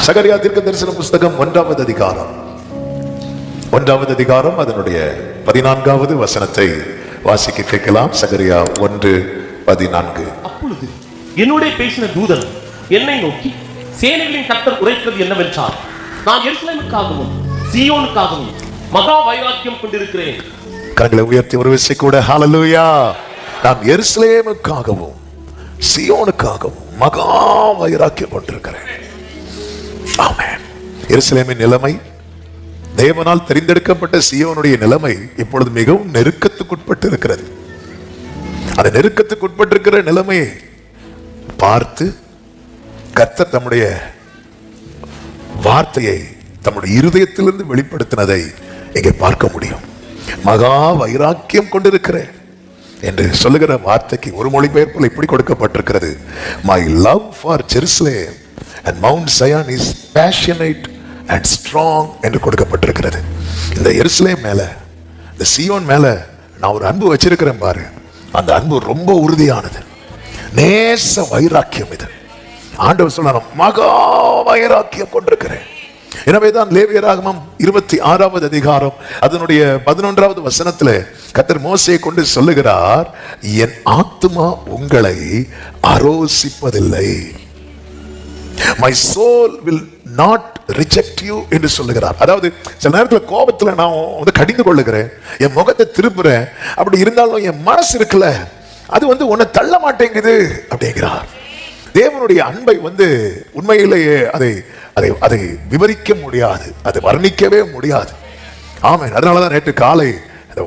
சகரியா தீர்க்கதரிசன புஸ்தகம் 1வது அதிகாரம் அதனுடைய 14வது வசனத்தை வாசிக்க கேட்கலாம். சகரியா 1:14. அப்பொழுது என்னுடைய பேசின தூதன் என்னை நோக்கி, சேனைகளின் கர்த்தர் உரைக்கிறது என்னவென்றால், நான் எருசலேமுக்காகவும் சீயோனுக்காகவும் மகா வைராக்கியம் கொண்டிருக்கிறேன். கரங்களை உயர்த்தி ஒரு விசை கூட ஹல்லேலூயா. நான் எருசலேமுக்காகவும் சீயோனுக்காகவும் மகா வைராக்கியம் கொண்டிருக்கிறேன். ஆமென். எருசலேமின் நிலைமை, தேவனால் தெரிந்தெடுக்கப்பட்ட சீயோனுடைய நிலைமை இப்பொழுது மிகவும் நெருக்கத்துக்குட்பட்டு இருக்கிறது. அந்த நெருக்கத்துக்குட்பட்டிருக்கிற நிலைமையை பார்த்து கர்த்தர் தம்முடைய வார்த்தையை தம்முடைய இருதயத்திலிருந்து வெளிப்படுத்தினதை இங்கே பார்க்க முடியும். மகா வைராக்கியம் கொண்டிருக்கிறேன் என்று சொல்லுகிற வார்த்தைக்கு ஒரு மொழிபெயர்ப்பில் இப்படி கொடுக்கப்பட்டிருக்கிறது: My love for Jerusalem and Mount Zion is passionate and strong என்று கொடுக்கப்பட்டிருக்கிறது. இந்த எருசலேம் மேல, இந்த சீயோன் மேல நான் ஒரு அன்பு வச்சிருக்கிறேன் பாரு. அந்த அன்பு ரொம்ப உறுதியானது, நேச வைராக்கியம். இது ஆண்டவர் சொல்றார், மகா வைராக்கியம் கொண்டிருக்கிறேன். எனவேதான் லேவியராகமம் 26வது அதிகாரம் அதனுடைய 11வது வசனத்துல கர்த்தர் மோசேயை கொண்டு சொல்லுகிறார், என் ஆத்துமா உங்களை அரோசிப்பதில்லை. My soul will not reject you என்று சொல்லுகிறார். அதாவது சில நேரத்தில் கோபத்துல நான் வந்து கடிந்து கொள்ளுகிறேன், என் முகத்தை திருப்புறேன். அப்படி இருந்தாலும் என் மனசு இருக்குல்ல, அது வந்து உன்னை தள்ள மாட்டேங்குது அப்படிங்கிறார். தேவனுடைய அன்பை வந்து உண்மையிலேயே அதை அதை அதை விவரிக்க முடியாது, அதை வர்ணிக்கவே முடியாது. ஆமென். அதனாலதான் நேற்று காலை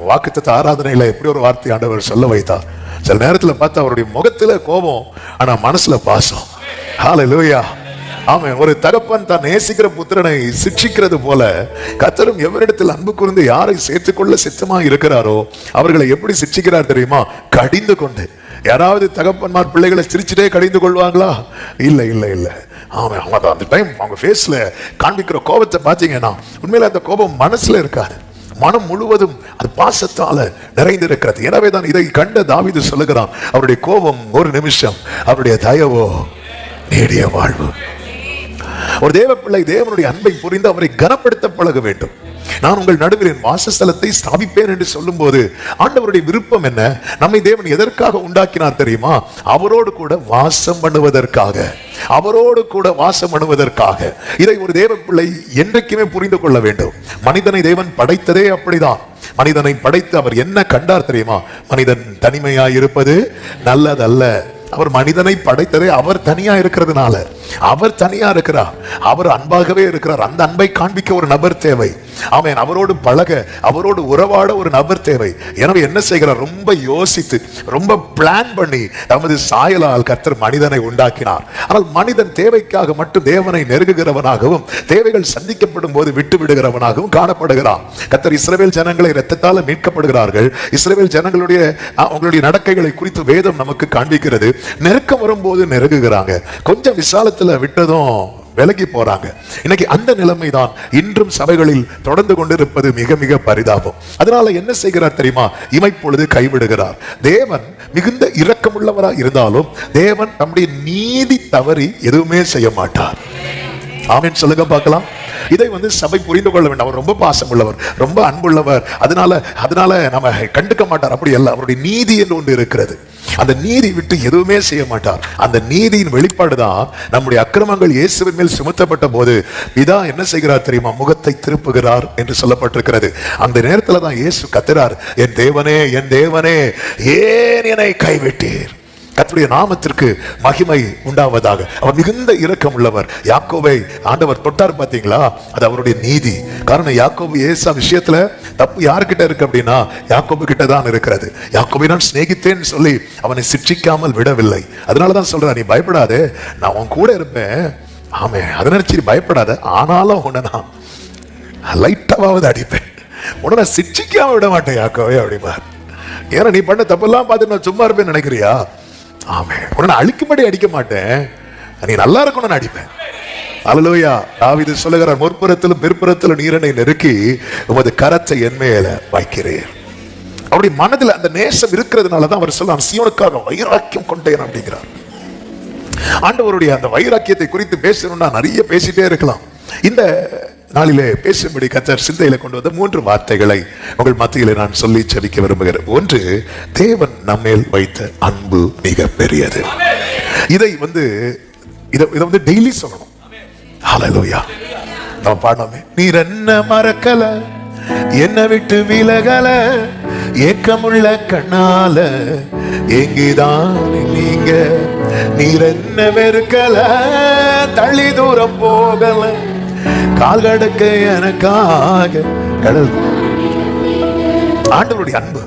வாக்குத்தத்த ஆராதனையில எப்படி ஒரு வார்த்தை ஆண்டவர் சொல்ல வைத்தார். சில நேரத்தில் பார்த்தா அவருடைய முகத்துல கோபம், ஆனா மனசுல பாசம். ஹல்லேலூயா. ஆமென். ஒரு தகப்பன் தான் நேசிக்கிற புத்திரனை சிட்சிக்கிறது போல கர்த்தரும் எவரிடத்தில் அன்பு கூர்ந்து யாரை சேர்த்துக்கொள்ள சித்தமா இருக்கிறாரோ அவர்களை எப்படி சிட்சிக்கிறார் தெரியுமா? கடிந்து கொண்டு. யாராவது தகப்பன்மார் பிள்ளைகளை சிரிச்சுட்டே கடிந்து கொள்வாங்களா? இல்ல இல்ல இல்ல. ஆமாம், அவங்க அந்த டைம் அவங்க ஃபேஸ்ல காண்பிக்கிற கோபத்தை பார்த்தீங்கன்னா உண்மையில அந்த கோபம் மனசுல இருக்காது, மனம் முழுவதும் அது பாசத்தால நிறைந்திருக்கிறது. எனவே தான் இதை கண்ட தாவீது சொல்லுகிறான், அவருடைய கோபம் ஒரு நிமிஷம், அவருடைய தயவோ நீடிய வாழ்வு. ஒரு தேவ பிள்ளை தேவனுடைய அன்பை புரிந்து அவரை கனப்படுத்த பழக வேண்டும். நான் உங்கள் நடுவில் என் வாசஸ்தலத்தை ஸ்தாபிப்பேன் என்று சொல்லும் போது ஆண்டவருடைய விருப்பம் என்ன? நம்மை தேவன் எதற்காக உண்டாக்கினார் தெரியுமா? அவரோடு கூட வாசம் பண்ணுவதற்காக, அவரோடு கூட வாசம் பண்ணுவதற்காக. இதை ஒரு தேவ பிள்ளை என்றைக்குமே புரிந்து கொள்ள வேண்டும். மனிதனை தேவன் படைத்ததே அப்படிதான். மனிதனை படைத்து அவர் என்ன கண்டார் தெரியுமா? மனிதன் தனிமையாய் இருப்பது நல்லதல்ல. அவர் மனிதனை படைத்ததே அவர் தனியா இருக்கிறதுனால. அவர் தனியா இருக்கிறார், அவர் அன்பாகவே இருக்கிறார். அந்த அன்பை காண்பிக்க ஒரு நபர் தேவை. ஆமென். அவரோடு பழக, அவரோடு உறவாட ஒரு நபர் தேவை. எனவே என்ன செய்கிறார்? ரொம்ப யோசித்து, ரொம்ப பிளான் பண்ணி நமது சாயலால் கர்த்தர் மனிதனை உண்டாக்கினார். ஆனால் மனிதன் தேவைக்காக மட்டும் தேவனை நெருங்குகிறவனாகவும் தேவைகள் சந்திக்கப்படும் போது விட்டு விடுகிறவனாகவும் காணப்படுகிறான். கர்த்தர் இஸ்ரவேல் ஜனங்களை இரத்தத்தால் மீட்கப்படுகிறார்கள். இஸ்ரவேல் ஜனங்களுடைய அவங்களுடைய நடக்கைகளை குறித்து வேதம் நமக்கு காண்பிக்கிறது. நெருக்கம் வரும்போது நெருங்குகிறாங்க, கொஞ்சம் விசாலத்துல விட்டதும் விலகி போறாங்க. இன்னைக்கு அந்த நிலைமை தான் இன்றும் சபைகளில் தொடர்ந்து கொண்டிருப்பது மிக மிக பரிதாபம். அதனால என்ன செய்கிறார் தெரியுமா? இமைப்பொழுது கைவிடுகிறார். தேவன் மிகுந்த இரக்கமுள்ளவராக இருந்தாலும் தேவன் நம்முடைய நீதி தவறி எதுவுமே செய்ய மாட்டார். ஆமென் சொல்லுங்க பார்க்கலாம். இதை வந்து சபை புரிந்து கொள்ள வேண்டும். அவர் ரொம்ப பாசம் உள்ளவர், ரொம்ப அன்புள்ளவர். அதனால நம்ம கண்டுக்க மாட்டார். அப்படி அல்ல. அவருடைய நீதி என்று ஒன்று இருக்கிறது. அந்த நீதி விட்டு எதுவுமே செய்ய மாட்டார். அந்த நீதியின் வெளிப்பாடுதான் நம்முடைய அக்கிரமங்கள் இயேசுவின் மேல் சுமத்தப்பட்ட போது பிதா என்ன செய்கிறார் தெரியுமா? முகத்தை திருப்புகிறார் என்று சொல்லப்பட்டிருக்கிறது. அந்த நேரத்தில் தான் இயேசு கத்துறார், என் தேவனே, என் தேவனே, ஏன் என்னை கைவிட்டீர்? கர்த்தருடைய நாமத்திற்கு மகிமை உண்டாவதாக. அவர் மிகுந்த இரக்கம் உள்ளவர். யாக்கோபை ஆண்டவர் தொட்டார் பார்த்தீங்களா? அது அவருடைய நீதி. காரணம் யாக்கோபு ஏசா விஷயத்துல தப்பு யாருக்கிட்ட இருக்கு அப்படின்னா யாக்கோபு கிட்ட தான் இருக்கிறது. யாக்கோபை நான் சிநேகித்தேன்னு சொல்லி அவனை சிட்சிக்காமல் விடவில்லை. அதனாலதான் சொல்றேன், நீ பயப்படாதே, நான் உன் கூட இருப்பேன். ஆமே, அதை நினைச்சு பயப்படாத, ஆனாலும் உன்னை நான் லைட்டாவது அடிப்பேன், உன்னை நான் சிட்சிக்காம விட மாட்டேன் யாக்கோபே அப்படிப்பார். ஏன்னா நீ பண்ண தப்பெல்லாம் பார்த்து நான் சும்மா இருப்பேன்னு நினைக்கிறியா? ஆமே, உன்னை அழிக்கும்படி அடிக்க மாட்டேன், நீ நல்லா இருக்கணும்னு அடிப்பேன். அல்லேலூயா. தாவீது சொல்லுகிறார், முற்புறத்திலும் பிற்புறத்திலும் நீரனை நெருக்கி உமது கரத்தை என் மேல வைக்கிறேன். அப்படி மனதில் அந்த நேசம் இருக்கிறதுனாலதான் அவர் சொல்ல, சீயோனுக்காக வைராக்கியம் கொண்டேன் அப்படிங்கிறார். ஆண்டவருடைய அந்த வைராக்கியத்தை குறித்து பேசணும்னா நிறைய பேசிட்டே இருக்கலாம். இந்த நாளிலே பேசும்படி கர்த்தர் சிந்தையில கொண்டு வந்த 3 வார்த்தைகளை உங்கள் மத்தியிலே நான் சொல்லி ஜெபிக்க விரும்புகிறேன். ஒன்று, தேவன் நம்மேல் வைத்த அன்பு மிக பெரியது. இதை வந்து டெய்லி சொல்லணும். ஹல்லேலூயா. நம்ம பாடணுமே, நீர் என்ன மறக்கல, என்ன விட்டு விலகல, ஏக்கமுள்ள கண்ணால எங்கேதான் நீங்க, நீர் என்ன வெறுக்கல, தள்ளி தூரம் போகல, கால் கடக்க எனக்காக கடல். ஆண்டவருடைய அன்பு,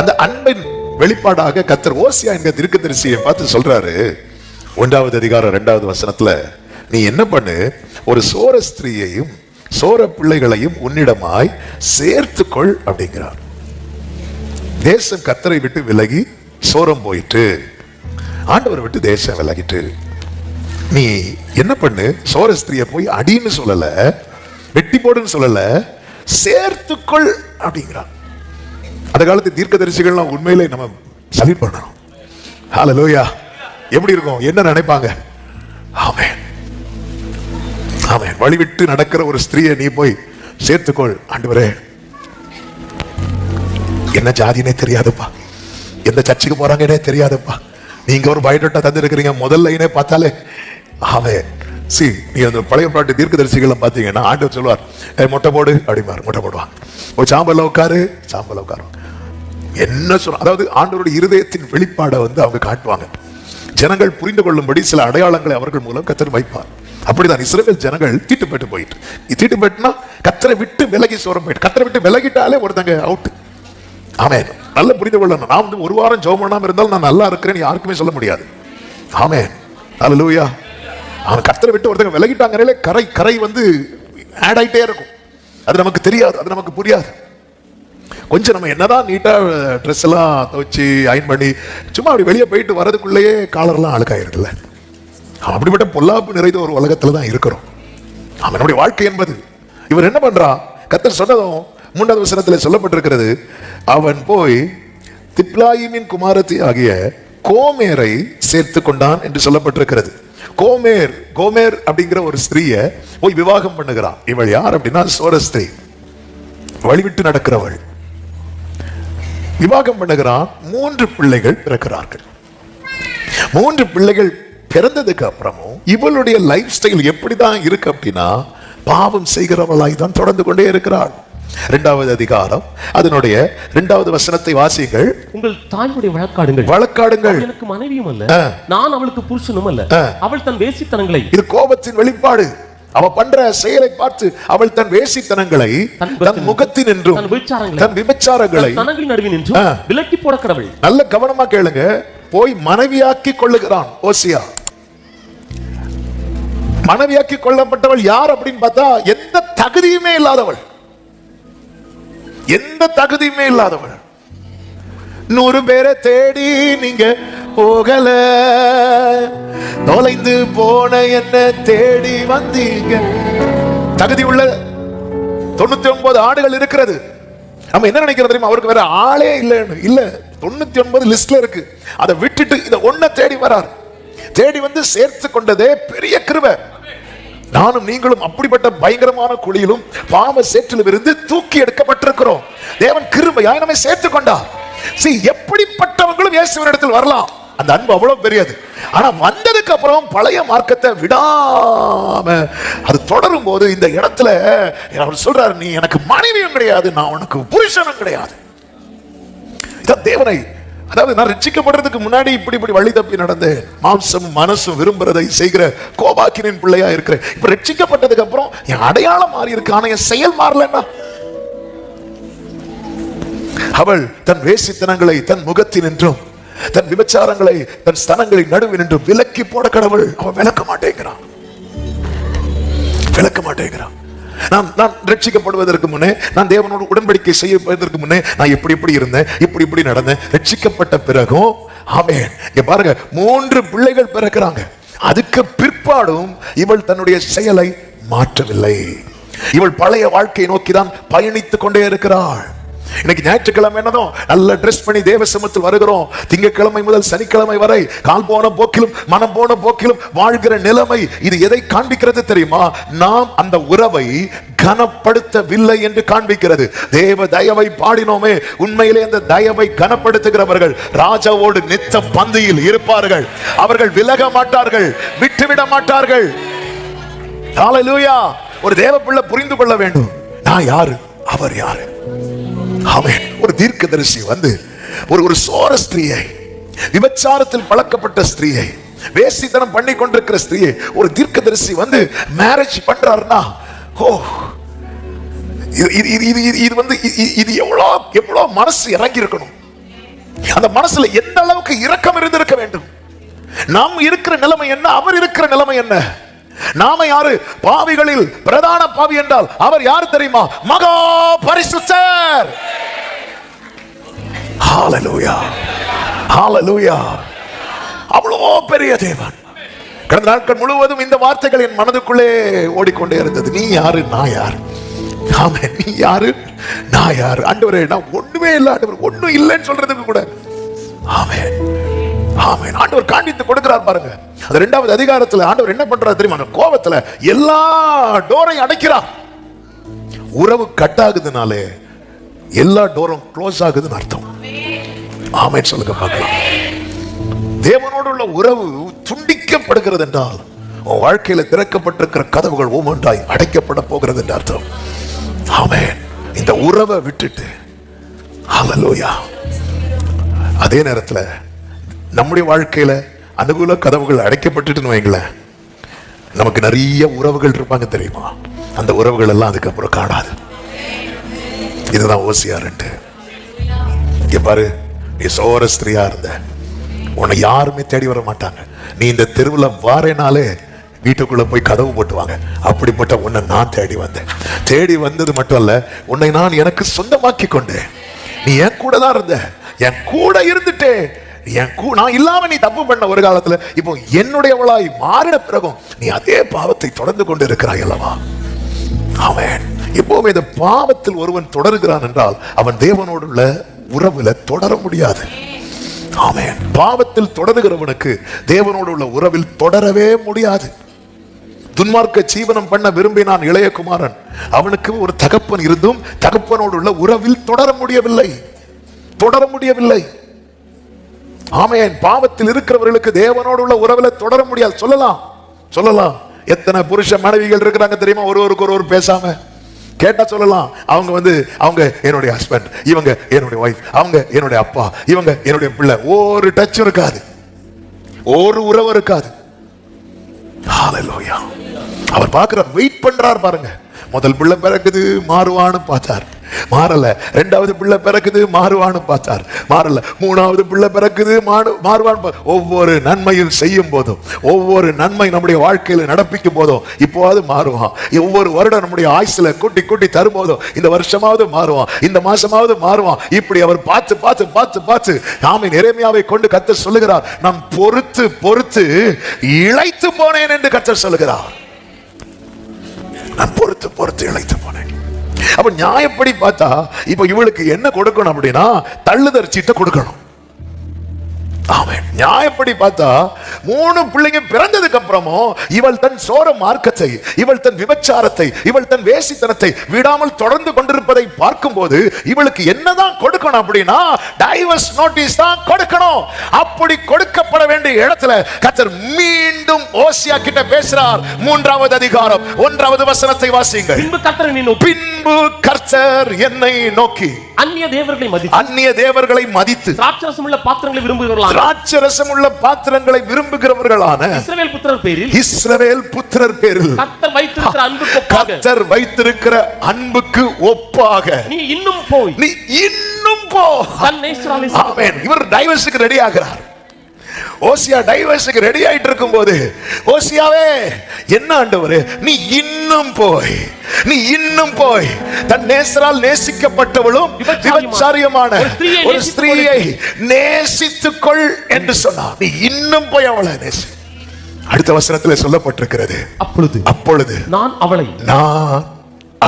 அந்த அன்பின் வெளிப்பாடாக கர்த்தர் ஓசியா என்கிற தீர்க்கதரிசியை பார்த்து சொல்றாரு, 1வது அதிகாரம் 2வது வசனத்துல, நீ என்ன பண்ணு, ஒரு சோர ஸ்திரீயையும் சோர பிள்ளைகளையும் உன்னிடமாய் சேர்த்துக்கொள் அப்படிங்கிறார். தேசம் கர்த்தரை விட்டு விலகி சோரம் போயிட்டு, ஆண்டவரை விட்டு தேசம் விலகிட்டு, நீ என்ன பண்ணு, சோர ஸ்திரியை போய் அடின்னு சொல்லல, வெட்டி போடுன்னு சொல்லல, சேர்த்துக்கொள் அப்படிங்கிறான். அந்த காலத்து தீர்க்கதரிசிகள் உண்மையிலே நம்ம சல்யூட் பண்ணணும். ஹல்லேலூயா. எப்படி இருக்கும், என்ன நினைப்பாங்க? ஆமென், ஆமென். வழிவிட்டு நடக்கிற ஒரு ஸ்திரியை நீ போய் சேர்த்துக்கொள். ஆண்டவரே, என்ன ஜாதினே தெரியாதுப்பா, எந்த சர்ச்சுக்கு போறாங்கன்னே தெரியாதுப்பா, நீங்க ஒரு பயோடேட்டா தந்து இருக்கிறீங்க, முதல் லைனே பார்த்தாலே ஆமென். நீ அந்த பழைய பாட்டு தீர்க்கதரிசிகள் பார்த்தீங்கன்னா ஆண்டவர் சொல்லுவார், மொட்டை போடு அப்படிமாரு, மொட்டை போடுவாங்க. ஒரு சாம்பல்ல உட்காரு, சாம்பல்ல உட்காருவாங்க. என்ன சொல்ற, அதாவது ஆண்டவருடைய இருதயத்தின் வெளிப்பாடை அவங்க காட்டுவாங்க. ஜனங்கள் புரிந்து கொள்ளும்படி சில அடையாளங்களை அவர்கள் மூலம் கர்த்தர் வைப்பார். அப்படிதான் இஸ்ரவேல் ஜனங்கள் தீட்டுப்பட்டு போயிட்டு, தீட்டுப்பட்டுனா கர்த்தரை விட்டு விலகி சோரம் போயிட்டு, கர்த்தரை விட்டு விலகிட்டாலே ஒருத்தங்க அவுட். ஆமென். நல்ல புரிந்து கொள்ளணும். நான் ஒரு வாரம் ஜெபம் பண்ணாம இருந்தாலும் நான் நல்லா இருக்கிறேன்னு யாருக்குமே சொல்ல முடியாது. ஆமென். ஹல்லேலூயா. அவன் கர்த்தரை விட்டு ஒருத்தங்க விலகிட்டாங்கனாலே கரை ஆட் ஆயிட்டே இருக்கும். அது நமக்கு தெரியாது, அது நமக்கு புரியாது. கொஞ்சம் நம்ம என்னதான் நீட்டா ட்ரெஸ் எல்லாம் துவச்சு அயன் பண்ணி சும்மா அப்படி வெளியே போயிட்டு வரதுக்குள்ளேயே காலர்லாம் அழுக்காயிருக்குல்ல. அப்படிப்பட்ட பொல்லாப்பு நிறைந்த ஒரு உலகத்துல தான் இருக்கிறோம். அவனுடைய வாழ்க்கை என்பது. இவர் என்ன பண்றான், கர்த்தர் சொன்னதும் 3வது வசனத்தில் சொல்லப்பட்டிருக்கிறது, அவன் போய் திப்லாயிமின் குமாரத்தி ஆகிய கோமேரை சேர்த்து கொண்டான் என்று சொல்லப்பட்டிருக்கிறது. கோமேர் அப்படிங்கிற ஒரு ஸ்திரீயை போய் விவாகம் பண்ணுகிறான். இவள் யார் அப்படின்னா சோர ஸ்திரீ, வழிவிட்டு நடக்கிறவள். விவாகம் பண்ணுகிறான். 3 பிள்ளைகள் பிறக்கிறார்கள். 3 பிள்ளைகள் பிறந்ததுக்கு அப்புறமும் இவளுடைய லைஃப் ஸ்டைல் எப்படிதான் இருக்கு அப்படின்னா, பாவம் செய்கிறவளாய் தான் தொடர்ந்து கொண்டே இருக்கிறாள். 2வது அதிகாரம் அதனுடைய 2வது வசனத்தை வாசியுங்கள். உங்கள் தாயுடைய வழக்காடுங்கள், எனக்கு மனைவியும் அல்ல, நான் அவளுக்கு புருஷனும் அல்ல, அவள் தன் வேசித்தனங்களை. இது கோபத்தின் வெளிப்பாடு. அவ பண்ற செயலை பார்த்து அவள் தன் வேசித்தனங்களை, தன் முகத்தின் என்றும் தன் விபச்சாரங்களை தனங்களின் நடுவில் நின்று விலக்கி போட கடவுள். நல்ல கவனமா கேளுங்க. போய் மனைவியாக்கி கொள்ளுகிறான் ஓசியா. மனைவியாக்கி கொள்ளப்பட்டவள் யார் அப்படின்னு பார்த்தா, எந்த தகுதியுமே இல்லாதவள், எந்த தகுதியுமே இல்லாதவள். 100 பேரை தேடி நீங்க போகல, தொலைந்து போன என்ன தேடி வந்தீங்க. தகுதி உள்ள 99 ஆடுகள் இருக்கிறது. நம்ம என்ன நினைக்கிறது தெரியுமா, அவருக்கு வேற ஆளே இல்ல 99 லிஸ்ட்ல இருக்கு. அதை விட்டுட்டு இத ஒன்ன தேடி வரார். தேடி வந்து சேர்த்து கொண்டதே பெரிய கிருபை. நானும் நீங்களும் அப்படிப்பட்ட பயங்கரமான குழியிலும் பாவ சேற்றிலும் இருந்து தூக்கி எடுக்கப்பட்டிருக்கிறோம். தேவன் கிருபையாய் நம்மை சேர்த்து கொண்டார். எப்படிப்பட்டவங்களும் இயேசுவினிடத்தில் வரலாம். அந்த அன்பு அவ்வளவு பெரியது. ஆனா வந்ததுக்கு அப்புறம் பழைய மார்க்கத்தை விடாம அது தொடரும் போது இந்த இடத்துல அவர் சொல்றாரு, நீ எனக்கு மனைவியும் கிடையாது, நான் உனக்கு புருஷனும் கிடையாது. தேவனை, அதாவது நான் ரட்சிக்கப்படுறதுக்கு முன்னாடி இப்படி வழி தப்பி நடந்தேன், மாம்சமும் மனசும் விரும்புறதை செய்கிற கோபாக்கினின் பிள்ளையா இருக்கிறேன். இப்ப ரட்சிக்கப்பட்டதுக்கு அப்புறம் என் அடையாளம் மாறி இருக்கு, ஆனா என் செயல் மாறலன்னா. அவள் தன் வேசித்தனங்களை தன் முகத்தின் என்றும் தன் விபச்சாரங்களை தன் ஸ்தனங்களின் நடுவில் என்றும் விலக்கி போட கடவுள் அவன் விளக்க மாட்டேங்கிறான். நான் ரட்சிக்கப்படுவதற்கு முன்னே, நான் தேவனோடு உடன்படிக்கை செய்வதற்கு முன்னே நான் இப்படி இருந்தேன், இப்படி நடந்தேன். ரட்சிக்கப்பட்ட பிறகும் ஆமென். இங்க பாருங்க, 3 பிள்ளைகள் பிறக்கிறாங்க. அதுக்கு பிற்பாடும் இவள் தன்னுடைய செயலை மாற்றவில்லை. இவள் பழைய வாழ்க்கையை நோக்கிதான் பயணித்துக் கொண்டே இருக்கிறாள். இன்னைக்கு ஞாயிற்றுக்கிழமை என்னதும் நல்ல ட்ரெஸ் பண்ணி தேவ சமூகத்தில் வருகிறோம். திங்கட்கிழமை முதல் சனிக்கிழமை வரை கால் போன போக்கிலும் மனம் போன போக்கிலும் வாழ்கிற நிலைமை இது எதை காண்பிக்கிறது தெரியுமா? நாம் அந்த உறவை கனப்படுத்தவில்லை என்று காண்பிக்கிறது. தேவ தயவை பாடினோமே, உண்மையிலே அந்த தயவை கனப்படுத்துகிறவர்கள் ராஜாவோடு நித்த பந்தியில் இருப்பார்கள். அவர்கள் விலக மாட்டார்கள், விட்டுவிட மாட்டார்கள். ஹல்லேலூயா. ஒரு தேவ பிள்ளை புரிந்து கொள்ள வேண்டும், நான் யாரு, அவர் யாரு. ஆமென். ஒரு தீர்க்கதரிசி வந்து ஒரு சோர ஸ்திரீயை, விபச்சாரத்தில் பழக்கப்பட்ட ஸ்திரீயை, வேசித்தனம் பண்ணி கொண்டிருக்கிற ஸ்திரீயை ஒரு தீர்க்கதரிசி வந்து மேரேஜ் பண்றாருன்னா, ஓ இது வந்து இது எவ்வளவு மனசு இறங்கி இருக்கணும். அந்த மனசுல எந்த அளவுக்கு இரக்கம் இருந்திருக்க வேண்டும். நாம் இருக்கிற நிலைமை என்ன, அவர் இருக்கிற நிலைமை என்ன? நாம யாரு? பாவிகளில் பிரதான பாவி என்றால் அவர் யார் தெரியுமா? மகா பரிசுத்தர். ஹல்லேலூயா, ஹல்லேலூயா. அவ்வளோ பெரிய தேவன். கடந்த நாட்கள் முழுவதும் இந்த வார்த்தைகள் என் மனதுக்குள்ளே ஓடிக்கொண்டே இருந்தது. நீ யாரு, நான் யார்? ஆமென். நீ யாரு, நான் யாரு? ஆண்டவரே, நான் ஒண்ணுமே இல்லை ஆண்டவர், ஒண்ணும் இல்லைன்னு சொல்றதுக்கு கூட. ஆமென், ஆமென். ஆண்டவர் காண்பித்து கொடுக்கிறார் பாருங்க. அந்த 2வது அதிகாரத்துல ஆண்டவர் என்ன பண்றார் தெரியுமா? அந்த கோபத்துல எல்லா டோரையும் அடைக்கிறார். உறவு கட் ஆகுதுனாலே எல்லா டோரும் க்ளோஸ் ஆகுதுன்னு அர்த்தம். ஆமென் சொல்லுங்க பார்க்கலாம். தேவனோடு உள்ள உறவு துண்டிக்கப்படுகிறது என்றால் உன் வாழ்க்கையில திறக்கப்பட்டிருக்கிற கதவுகள் ஒவ்வொன்றாய் அடைக்கப்பட போகிறது என்று அர்த்தம். ஆமென். இந்த உறவை விட்டுட்டு, ஹல்லேலூயா. அதே நேரத்தில் நம்முடைய வாழ்க்கையில அனுகூல கதவுகள் அடைக்கப்பட்டுன்னு வைங்களேன், நமக்கு நிறைய உறவுகள் இருப்பாங்க தெரியுமா? அந்த உறவுகள் எல்லாம் அதுக்கப்புறம் காணாது. இதுதான் ஓசியார். இங்க பாரு, நீ சோர ஸ்திரியா இருந்த, உன்னை யாருமே தேடி வர மாட்டாங்க. நீ இந்த தெருவில் வாரேனாலே வீட்டுக்குள்ள போய் கதவு போட்டுவாங்க. அப்படிப்பட்ட உன்னை நான் தேடி வந்தேன். தேடி வந்தது மட்டும் அல்ல, உன்னை நான் எனக்கு சொந்தமாக்கி கொண்டேன். நீ என் கூட தான் இருந்த, என் கூட இருந்துட்டே. நான் இல்லாம நீ தப்பு பண்ண ஒரு காலத்துல, இப்போ என்னுடையவளாய் மாறின பிறகும் நீ அதே பாவத்தை தொடர்ந்து கொண்டு இருக்கிறாய் அல்லவா? ஆமென். எப்பவுமே இந்த பாவத்தில் ஒருவன் தொடருகிறான் என்றால் அவன் தேவனோடு உள்ள உறவுல தொடர முடியாது. ஆமென். பாவத்தில் தொடருகிறவனுக்கு தேவனோடு உள்ள உறவில் தொடரவே முடியாது. துன்மார்க்க ஜீவனம் பண்ண விரும்பினான் இளைய குமாரன். அவனுக்கு ஒரு தகப்பன் இருந்தும் தகப்பனோடு உள்ள உறவில் தொடர முடியவில்லை. ஆமென். பாவத்தில் இருக்கிறவர்களுக்கு தேவனோடு உள்ள உறவில் தொடர முடியாது. சொல்லலாம். எத்தனை புருஷ மனைவிகள் இருக்கிறாங்க தெரியுமா? ஒருவருக்கு ஒருவர் பேசாம. கேட்டா சொல்லலாம், அவங்க என்னுடைய ஹஸ்பண்ட், இவங்க என்னுடைய வைஃப், அவங்க என்னுடைய அப்பா, இவங்க என்னுடைய பிள்ளை. ஒரு டச் இருக்காது, ஒரு உறவு இருக்காது. ஹல்லேலூயா. அவர் பார்க்கிறார், வெயிட் பண்றார் பாருங்க. முதல் பிள்ளை பிறக்குது, மாறுவான்னு பார்த்தார், மாறல. 2வது பிள்ளை பிறக்குது, மாறுவான்னு பார்த்தார், மாறல. 3வது பிள்ளை பிறக்குது, மாறுவான்னு. ஒவ்வொரு நன்மையும் செய்யும் போதும், ஒவ்வொரு நன்மை நம்முடைய வாழ்க்கையில நடப்பிக்கும் போதும் இப்போது மாறுவான். ஒவ்வொரு வருடம் நம்முடைய ஆயுசுல கூட்டி தரும் போதும் இந்த வருஷமாவது மாறுவான், இந்த மாசமாவது மாறுவான். இப்படி அவர் பார்த்து ஆமென். எரேமியாவை கொண்டு கர்த்தர் சொல்லுகிறார், நான் பொறுத்து இளைத்து போனேன் என்று கர்த்தர் சொல்லுகிறார். நான் பொறுத்து இளைத்து போனேன். அப்ப நியாயப்படி பார்த்தா இப்ப இவளுக்கு என்ன கொடுக்கணும் அப்படின்னா தள்ளுதற் சீட்டை கொடுக்கணும். ஆமென். நியாயப்படி பார்த்தா 3 பிள்ளைங்க பிறந்ததுக்கு அப்புறமும் இவள் தன் சோர மார்க்கத்தை, இவள் தன் விபச்சாரத்தை, இவள் தன் வேசித்தனத்தை விடாமல் தொடர்ந்து கொண்டிருப்பதை பார்க்கும்போது இவளுக்கு என்னதான் கொடுக்கணும் அப்படின்னா டைவர்ஸ் நோட்டீஸ் தான் கொடுக்கணும். அப்படி கொடுக்கப்பட வேண்டிய இடத்துல கர்த்தர் மீண்டும் ஓசியா கிட்ட பேசுறார். 3வது அதிகாரம் 1வது வசனத்தை வாசியுங்கள். பின்பு கர்த்தர் என்னை நோக்கி அந்நிய தேவர்களை மதித்து திராட்சரசமுள்ள பாத்திரங்களை விரும்புகிறவர்களான இஸ்ரவேல் புத்திரர் பேரில் கர்த்தர் வைத்திருக்கிற அன்புக்கு ஒப்பாக நீ இன்னும் போ. ஆமென். இவர் டைவர்ஸுக்கு ரெடி ஆகிறார். ஓசியா டைவர்ஸுக்கு ரெடி ஆயிட்டு இருக்கும் போது, ஓசியாவே என்ன ஆண்டவரே, நீ இன்னும் போய் தன் நேசரால் நேசிக்கப்பட்டவளும் விபச்சாரியமான ஒரு ஸ்திரீயை நேசித்துக்கொள் என்று சொன்னார். நீ இன்னும் போய் அவளை நேசி. அடுத்த வசனத்தில் சொல்லப்பட்டிருக்கிறது, அப்பொழுது நான்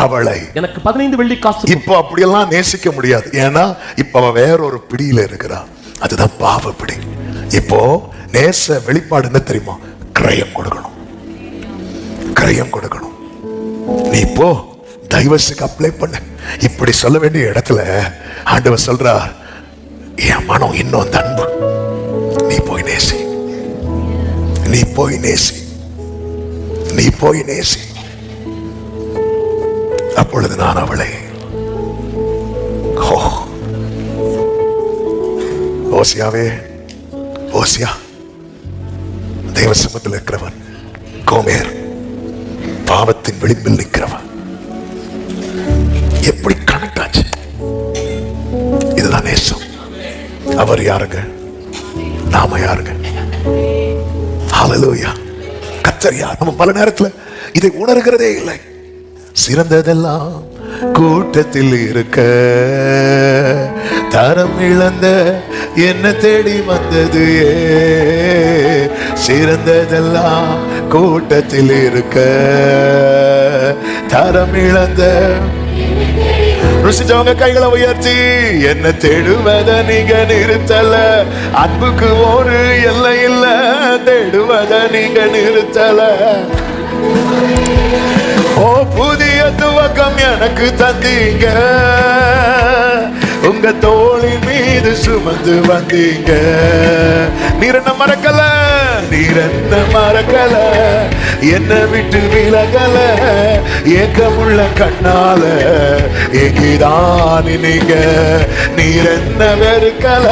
அவளை எனக்கு 15 வெள்ளி காசு. இப்போ அப்படியெல்லாம் நேசிக்க முடியாது. ஏன்னா இப்ப அவ வேறொரு பிடியில இருக்கிறா. அதுதான் பாவ பிடி. இப்போ நேச வெளிப்பாடு என்ன தெரியுமா? கிரயம் கொடுக்கணும், கிரயம் கொடுக்கணும். நீ இப்போ டைவர்ஸுக்கு அப்ளை பண்ண. இப்படி சொல்ல வேண்டிய இடத்துல ஆண்டவர் சொல்றார், என் மனம் இன்னும் அந்த அன்பு, நீ போய் நேசி, நீ போய் நேசி, நீ போய் நேசி. அப்பொழுது நான் அவளை ஓசியாவே, ஓசியா தேவ சமூகத்தில் இருக்கிறவன், கோமேர் பாவத்தின் விளிம்பில் நிற்கிறவன். எப்படி கனெக்ட் ஆச்சு? இதுதான் நேசம். அவர் யாருங்க? நாம யாருங்க? ஹல்லேலூயா. கர்த்தர் யார்? நம்ம பல நேரத்தில் இதை உணர்கிறதே இல்லை. சிறந்ததெல்லாம் கூட்டத்தில் இருக்க தரம் இழந்த என்ன தேடி வந்தது. சிறந்ததெல்லாம் கூட்டத்தில் இருக்க தரம் இழந்த. ருசிச்சவங்க கைகளை உயர்த்தி, என்ன தேடுவத நீங்க நிறுத்தல. அன்புக்கு ஒரு எல்லை இல்ல, தேடுவத நீங்க நிறுத்தல. ஓ புதிய துவக்கம் எனக்கு தந்தீங்க, உங்க தோளின் மீது சுமந்து வந்தீங்க. நீர் என்ன மறக்கல, நீர் என்ன மறக்கல, என்ன விட்டு விலகல. ஏக்கமுள்ள கண்ணால ஏகிதான் நீங்க, நீர் என்ன வெறுக்கல.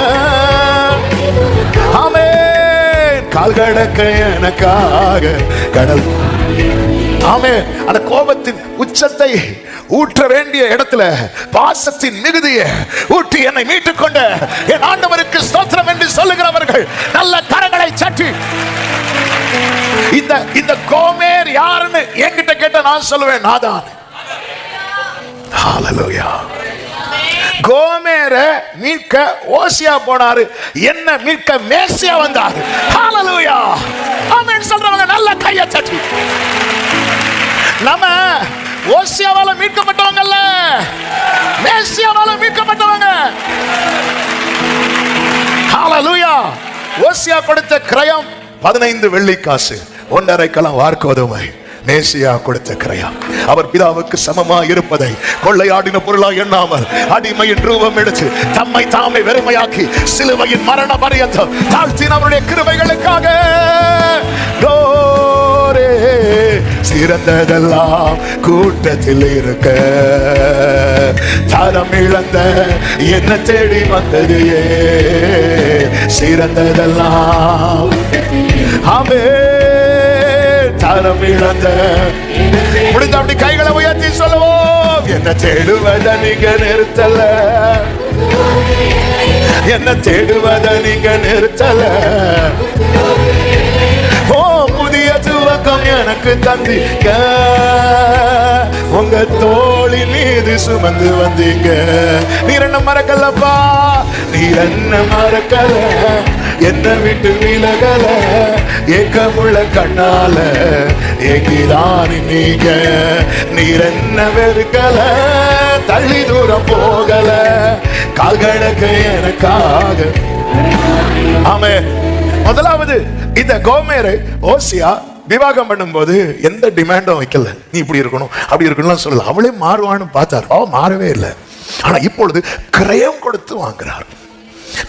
ஆமென். கால் கடக்க எனக்காக கடல். ஆமென். அந்த கோபத்தின் உச்சத்தை ஊற்ற வேண்டிய இடத்துல பாசத்தின் மிகுதியை ஊற்றி என்னை மீட்டுக் கொண்ட என் ஆண்டவருக்கு ஸ்தோத்திரம் என்று சொல்லுகிறவர்கள் நல்ல கரங்களை சற்றி. இந்த கோமேர் யாருன்னு என்கிட்ட கேட்ட நான் சொல்லுவேன், நாதான். ஹல்லேலூயா. கோமேரை மீட்க ஓசியா போனாரு, என்ன மீட்க மேசியா வந்தாரு. ஹல்லேலூயா. ஆமென் சொல்றவங்க நல்ல கையை தட்டி. நம்ம ஓசியாவால மீட்கப்பட்டவங்க அல்ல, மேசியாவால மீட்கப்பட்டவங்க. ஹல்லேலூயா. ஓசியா கொடுத்த கிரயம் 15 வெள்ளி காசு, 1.5 கலம் வார்க்கோதுமை. மேசியா கொடுத்த கிரயம் அவர் பிதாவுக்கு சமமாக இருப்பதை கொள்ளையாடின பொருளாக எண்ணாமல் அடிமையின் ரூபம் எடுத்து தம்மை தாமே வெறுமையாக்கி சிலுவையின் மரண பரியந்தம் தாழ்த்தினவருடைய கிருபைகளுக்காக. சிறந்ததெல்லாம் கூட்டத்தில் இருக்க தரம் இழந்த என்ன தேடி வந்தது. சிறந்ததெல்லாம் ஆமே தரம் இழந்த. முடிந்த அப்படி கைகளை உயர்த்தி சொல்லுவோம், என்ன தேடுவத நீங்க நிறுத்தல, என்ன தேடுவத நீங்க நிறுத்தல. ஓ புதிய துவக்கம் எனக்கு தந்தீங்க, உங்க தோளி மீது சுமந்து வந்தீங்க. நீர் என்ன மறக்கலப்பா, நீர் என்ன மறக்கல, என்ன விட்டு விலகல. ஏக்கமுள்ள கண்ணால ஏகிதான் நீங்க, நீர் என்ன வெறுக்கல, தள்ளி தூரம் போகல. கால்களுக்கு எனக்காக. ஆமென். முதலாவது இந்த கோமேரை ஓசியா விவாகம் பண்ணும்போது எந்த டிமாண்டும் வைக்கல, நீ இப்படி இருக்கணும் அப்படி இருக்கணும் சொல்லல. அவளே மாறுவான்னு பார்த்தார், மாறவே இல்லை. ஆனா இப்பொழுது கிரயம் கொடுத்து வாங்குறார்.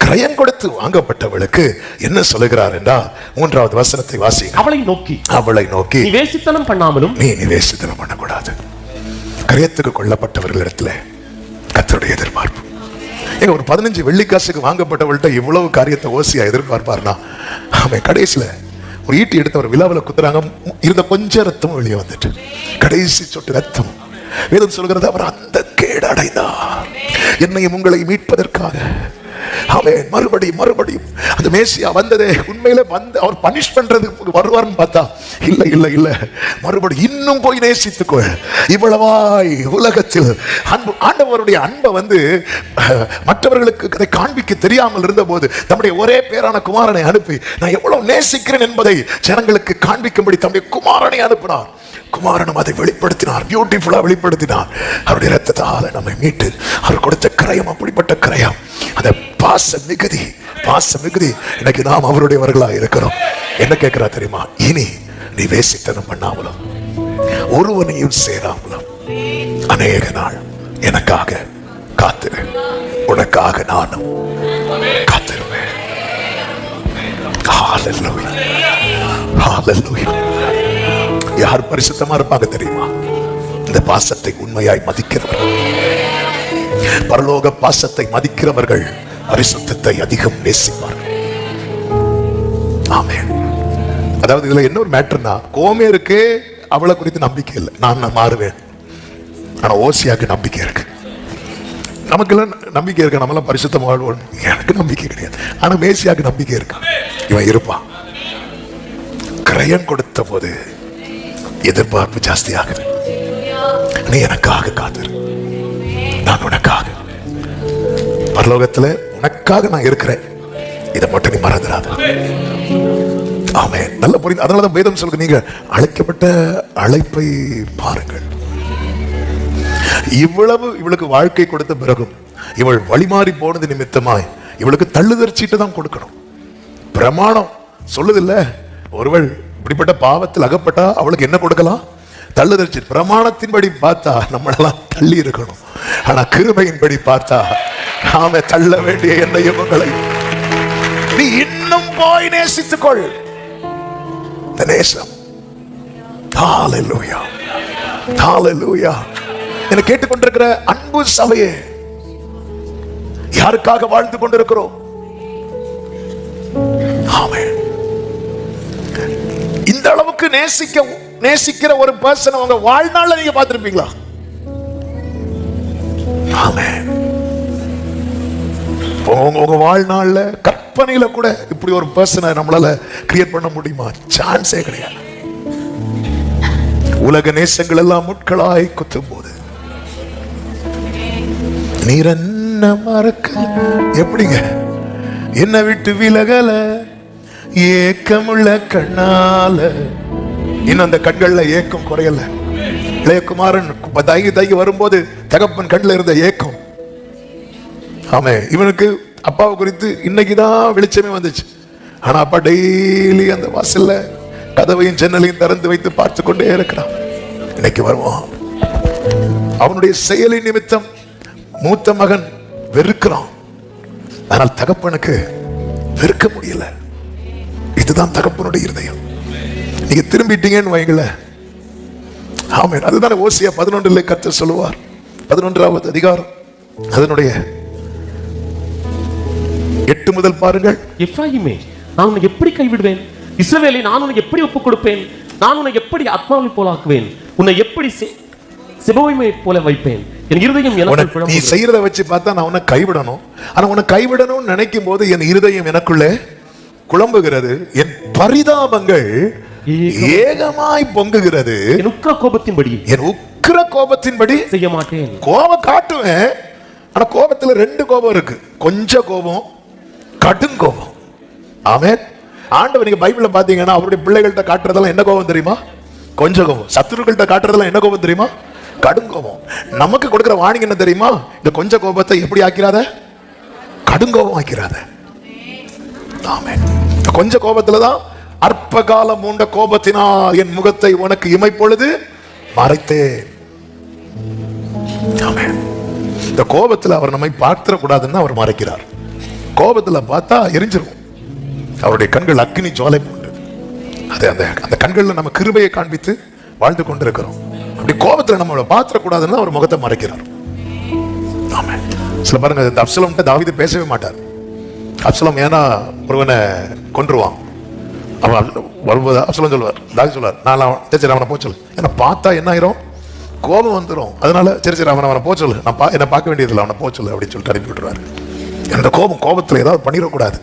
கிரயம் கொடுத்து வாங்கப்பட்டவளுக்கு என்ன சொல்லுகிறார் என்றால் 3வது வசனத்தை வாசி. அவளை நோக்கி நீ வேசித்தனம் பண்ணாமலும், நீ வேசித்தனம் பண்ணக்கூடாது. கிரயத்துக்கு கொல்லப்பட்டவர்களிடத்துல கர்த்தருடைய எதிர்பார்ப்பு. ஏங்க ஒரு 15 வெள்ளிக்காசுக்கு வாங்கப்பட்டவள்கிட்ட இவ்வளவு காரியத்தை ஓசியா எதிர்பார்ப்பார்னா, அவன் கடைசியில ஒரு ஈட்டி எடுத்து ஒரு விழாவில் குத்துறாங்க, இருந்த கொஞ்சம் ரத்தமும் வெளியே வந்துட்டு கடைசி சொட்டு ரத்தம். வேதம் சொல்கிறது, அவர் அந்த கேடு அடைந்தார் என்னையும் உங்களை மீட்பதற்காக ஆமென். மறுபடியும் மறுபடியும் அந்த மேசியா வந்ததே உண்மையிலே வந்து அவர் பனிஷ் பண்றதுக்கு வருவார்னு பார்த்தா இல்ல இல்ல இல்ல, மறுபடியும் இன்னும் போய் நேசித்துக்கொள். இவ்வளவாய் உலகத்தில் அன்பு, ஆண்டவருடைய அன்பை வந்து மற்றவர்களுக்கு அதை காண்பிக்க தெரியாமல் இருந்த போது தம்முடைய ஒரே பேரான குமாரனை அனுப்பி நான் எவ்வளவு நேசிக்கிறேன் என்பதை ஜனங்களுக்கு காண்பிக்கும்படி தம்முடைய குமாரனை அனுப்பினார். குமாரனும் அதை வெளிப்படுத்தினார், பியூட்டிஃபுல்லா வெளிப்படுத்தினார். அவருடைய ரத்தத்தால நம்மை மீட்டு அவர் கொடுத்த கிரயம் அப்படிப்பட்ட கிரயம், அந்த பாச மிகுதி, பாச மிகுதி. இன்னைக்கு நாம் அவருடையவர்களாக இருக்கிறோம். என்ன கேட்கிறா தெரியுமா? இனி நீ வேசித்தனம் பண்ணாமலும் ஒருவனையும் சேராமலும் அநேக நாள் எனக்காக காத்திரு, உனக்காக நானும் காத்திருவேன். ஹல்லேலூயா, ஹல்லேலூயா. யார் பரிசுத்தமா இருப்பாங்க தெரியுமா? இந்த பாசத்தை உண்மையாய் மதிக்கிறவர்கள், பரலோக பாசத்தை மதிக்கிறவர்கள் பரிசுத்தத்தை அதிகம் நேசிப்பார்கள். ஆமென். அதாவது இதுல என்ன ஒரு மேட்டர்னா, கோமேருக்கு அவளை குறித்து நம்பிக்கை இல்லை, நான் மாறுவேன். ஆனா ஓசியாக்கு நம்பிக்கை இருக்கு. நமக்கெல்லாம் நம்பிக்கை இருக்கு, நம்மளாம் பரிசுத்தம் வாழ்வோம். எனக்கு நம்பிக்கை கிடையாது, ஆனா மேசியாக்கு நம்பிக்கை இருக்கு, இவன் இருப்பான். கிரயம் கொடுத்த போது எதிர்பார்ப்பு ஜாஸ்தி ஆகுது. நீ எனக்காக காத்திரு, நான் உனக்காக பரலோகத்துல உனக்காக நான் இருக்கிறேன், இதை மட்டும் நீ மறந்துடாத. ஆமென். நல்ல புரிந்து. அதனாலதான் வேதம் சொல்லுங்க, நீங்க அழைக்கப்பட்ட அழைப்பை பாருங்கள். இவ்வளவு இவளுக்கு வாழ்க்கை கொடுத்த பிறகும் இவள் வழிமாறி போனது நிமித்தமாய் இவளுக்கு தள்ளுதற் சீட்டு தான் கொடுக்கணும். பிரமாணம் சொல்லுதில்ல, ஒருவள் இப்படிப்பட்ட பாவத்தில் அகப்பட்டா அவளுக்கு என்ன கொடுக்கலாம்? தள்ளுதற் சீட்டு. பிரமாணத்தின்படி பார்த்தா நம்மளெல்லாம் தள்ளி இருக்கணும், ஆனா கிருபையின்படி பார்த்தா நாம தள்ள வேண்டிய என்னையும் உங்களை நீ இன்னும் போய் நேசித்துக்கொள். இந்த நேசம். ஹல்லேலூயா, ஹல்லேலூயா. என்னை கேட்டுக்கொண்டிருக்கிற அன்பு சபையே, யாருக்காக வாழ்ந்து கொண்டிருக்கிறோம்? ஆமென். இந்த அளவுக்கு நேசிக்கிற ஒரு பர்சன் உங்க வாழ்நாள்ல நீங்க பார்த்திருப்பீங்களா? ஆமென். உங்க வாழ்நாள்ல கற்பனையில கூட இப்படி ஒரு பர்சனை நம்மளால கிரியேட் பண்ண முடியுமா? சான்ஸே கிடையாது. உலக நேசங்கள் எல்லாம் முட்களாய் குத்தும் போது நீர் என்ன மறக்க எப்படிங்க என்ன விட்டு விலகல ஏக்கமுள்ள கண்ணால. இன்னும் அந்த கண்கள்ல ஏக்கம் குறையல. இளையகுமாரன் தயங்கி வரும்போது தகப்பன் கண்ணில் இருந்த ஏக்கம். ஆமே, இவனுக்கு அப்பாவை குறித்து இன்னைக்குதான் வெளிச்சமே வந்துச்சு. ஆனா அப்பா டெய்லி அந்த வாசல்ல கதவையும் ஜன்னலையும் திறந்து வைத்து பார்த்து கொண்டே இருக்கிறான். இன்னைக்கு வருவான். அவனுடைய செயலின் நிமித்தம் மூத்த மகன் வெறுக்கிறான், ஆனால் தகப்பனுக்கு வெறுக்க முடியல. இதுதான் தகப்பனுடைய இருதயம். நீங்க திரும்பிட்டீங்கன்னு வைங்கள. ஆமென். அதுதானே ஓசியா 11 கர்த்தர் சொல்லுவார். 11வது அதிகாரம் அதனுடைய 8 முதல் பாருங்கள். எப்ராயிமே, நான் உன்னை எப்படி கைவிடுவேன்? இஸ்ரவேலை நான் உனக்கு எப்படி ஒப்புக் கொடுப்பேன்? நான் உன்னை எப்படி ஆத்மாவை போலாக்குவேன்? உன்னை எப்படி சிபோய்மை போல வைப்பேன்? என் இருதயம் எனக்குள் நீ செய்யறத வச்சு பார்த்தா நான் உன்னை கைவிடணும். ஆனா உன்னை கைவிடணும்னு நினைக்கும் போது என் இருதயம் எனக்குள்ளே குழம்புகிறது. என் பரிதாபங்கள் ஏகமாய் பொங்குகிறது. என் உக்கிர கோபத்தின்படி செய்ய மாட்டேன். கோபம் காட்டுவேன், ஆனா கோபத்துல 2 கோபம் இருக்கு. கொஞ்ச கோபம், கடும் கோபம். ஆமென். ஆண்டவர் நீங்க பைபிள்ல பாத்தீங்கன்னா அவருடைய பிள்ளைகள்கிட்ட காட்டுறதெல்லாம் என்ன கோபம் தெரியுமா? கொஞ்ச கோபம். சத்துருக்கள்கிட்ட காட்டுறதெல்லாம் என்ன கோபம் தெரியுமா? கடும் கோபம். நமக்கு கொடுக்கிற வார்னிங் என்ன தெரியுமா? இந்த கொஞ்ச கோபத்தை எப்படி ஆக்கிறாத? கடுங்கோபம் ஆக்கிறாத. ஆமென். கொஞ்ச கோபத்துலதான் அற்ப காலம் மூண்ட கோபத்தினால் என் முகத்தை உனக்கு இமைப்பொழுது மறைத்தேன். ஆமென். இந்த கோபத்துல அவர் நம்மை பார்த்திட கூடாதுன்னு அவர் மறைக்கிறார். கோபத்துல பார்த்தா எரிஞ்சிரும். அவருடைய கண்கள் அக்னி ஜுவாலை போன்று. அந்த கண்கள்ல நம்ம கிருபையை காண்பித்து வாழ்ந்து கொண்டிருக்கிறோம். அப்படி கோபத்துல நம்மளை பாத்திரக்கூடாதுன்னு அவர் முகத்தை மறைக்கிறார். ஆமென். சில பாருங்க, இந்த அப்சலோம்கிட்ட தாவீது பேசவே மாட்டார். அப்சலோம் ஏன்னா ஒருவனை கொன்றுவான். அவன் அப்சலோம் சொல்லுவார், தாவீது சொல்லுவார், நான் சரி அவனை போச்சல், ஏன்னா பார்த்தா என்ன ஆயிரும்? கோபம் வந்துடும். அதனால சரி அவனை போச்சல், நான் என்ன பார்க்க வேண்டியதில்லை, அவனை போச்சல் அப்படின்னு சொல்லிட்டு அனுப்பி விட்டுருவாரு. அந்த கோபத்துல ஏதாவது பண்ணிடக்கூடாது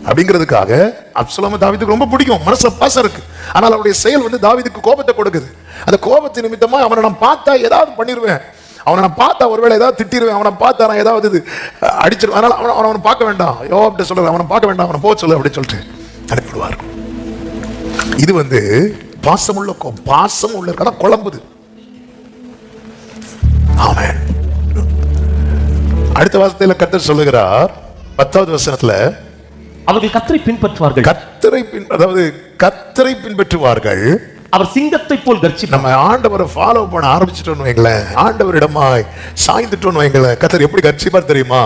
அப்படிங்கிறதுக்காக அப்சலோம் தாவீதுக்கு ரொம்ப பிடிக்கும், மனசுல பாசம் இருக்கு. ஆனால் அவருடைய செயல் வந்து தாவீதுக்கு கோபத்தை கொடுக்குது. அந்த கோபத்து நிமித்தமா அவனை நான் பார்த்தா ஏதாவது பண்ணிடுவேன், அவனை நான் பார்த்தா ஒருவேளை ஏதாவது திட்டிடுவேன், அவனை பார்த்தா நான் ஏதாவது அடிச்சிருவேன், அதனால அவனை பார்க்க வேண்டாம், யோவாப்ட்ட சொல்ல அவனை பார்க்க வேண்டாம், அவனை போக சொல்லு அப்படின்னு சொல்லிட்டு அனுப்பிடுவார். இது வந்து பாசமுள்ள கோபம், பாசம் உள்ள இருக்கா குழம்புது. ஆமென். அடுத்த வாசத்துல கர்த்தர் சொல்லுகிறார் 10வது வசனத்துல, அவர்கள் கர்த்தரை பின்பற்றுவார்கள், அதாவது கர்த்தரை பின்பற்றுவார்கள், அவர் சிங்கத்தை போல் கர்ஜிப்பார். நம்ம ஆண்டவரை ஃபாலோ பண்ண ஆரம்பிச்சிட்டோம்னு வைங்களேன், ஆண்டவரிடமாய் சாய்ந்துட்டோம்னு வைங்களேன், கர்த்தர் எப்படி கர்ஜிப்பார் தெரியுமா?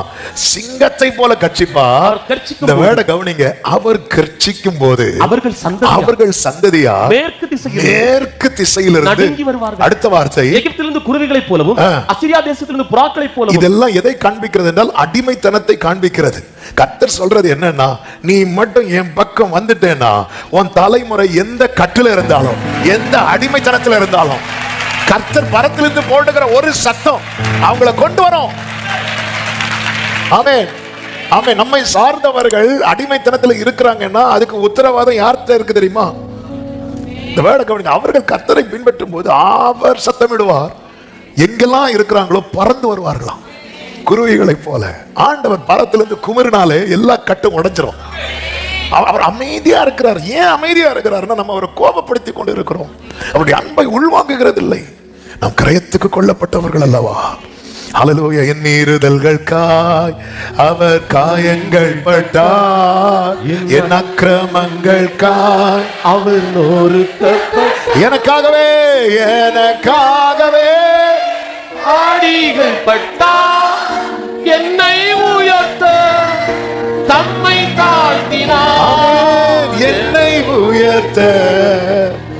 சிங்கத்தை போல கர்ஜிப்பார். இந்த வேர்டை கவனிங்க, அவர் கர்ஜிக்கும் போது அவர்கள் சந்ததியா மேற்கு திசையிலிருந்து நடுங்கி வருவார்கள். அடுத்த வார்த்தை, எகிப்திலிருந்து குருவிகளைப் போலவும் அசீரியா தேசத்திலிருந்து புறாக்களைப் போலவும். இதெல்லாம் எதை காண்பிக்கிறது என்றால் அடிமைத்தனத்தை காண்பிக்கிறது. கர்த்தர் சொல்றது என்னன்னா, நீ மட்டும் என் பக்கம் வந்துட்டேன்னா உன் தலைமுறை எந்த கட்டில இருந்தாலும் எந்த அடிமைத்தனத்துல இருந்தாலும் கர்த்தர் பரத்திலிருந்து போடுகிற ஒரு சத்தம் அவங்களை கொண்டு வரும். ஆமென். ஆமென். நம்மை சார்ந்தவர்கள் அடிமைத்தனத்துல இருக்கிறாங்கன்னா அதுக்கு உத்தரவாதம் யார்கிட்ட இருக்கு தெரியுமா? இந்த வேர்டை கவனிங்க, அவர்கள் கர்த்தரை பின்பற்றும் போது அவர் சத்தமிடுவார், எங்கெல்லாம் இருக்கிறாங்களோ பறந்து வருவார்களாம் குருவிகளை போல. ஆண்டவர் பரத்திலிருந்து குமரினாலே எல்லா கட்டும் உடைஞ்சிரும். அவர் அமைதியா இருக்கிறார். ஏன் அமைதியா இருக்கிறார்னா நம்ம அவரை கோபப்படுத்தி கொண்டு இருக்கிறோம், அவருடைய அன்பை உள்வாங்குகிறது இல்லை. நாம் கிரயத்துக்கு கொல்லப்பட்டவர்கள் அல்லவா? ஹல்லேலூயா. என் மீறுதல்களுக்காய் அவர் காயங்கள் பட்டார், என் அக்கிரமங்களுக்காய் அவர் நொறுக்கப்பட்டார், எனக்காகவே ஆடிகள் பட்டார், என்னை உயர்த்த தம்மை தாழ்த்தினார், என்னை உயர்த்த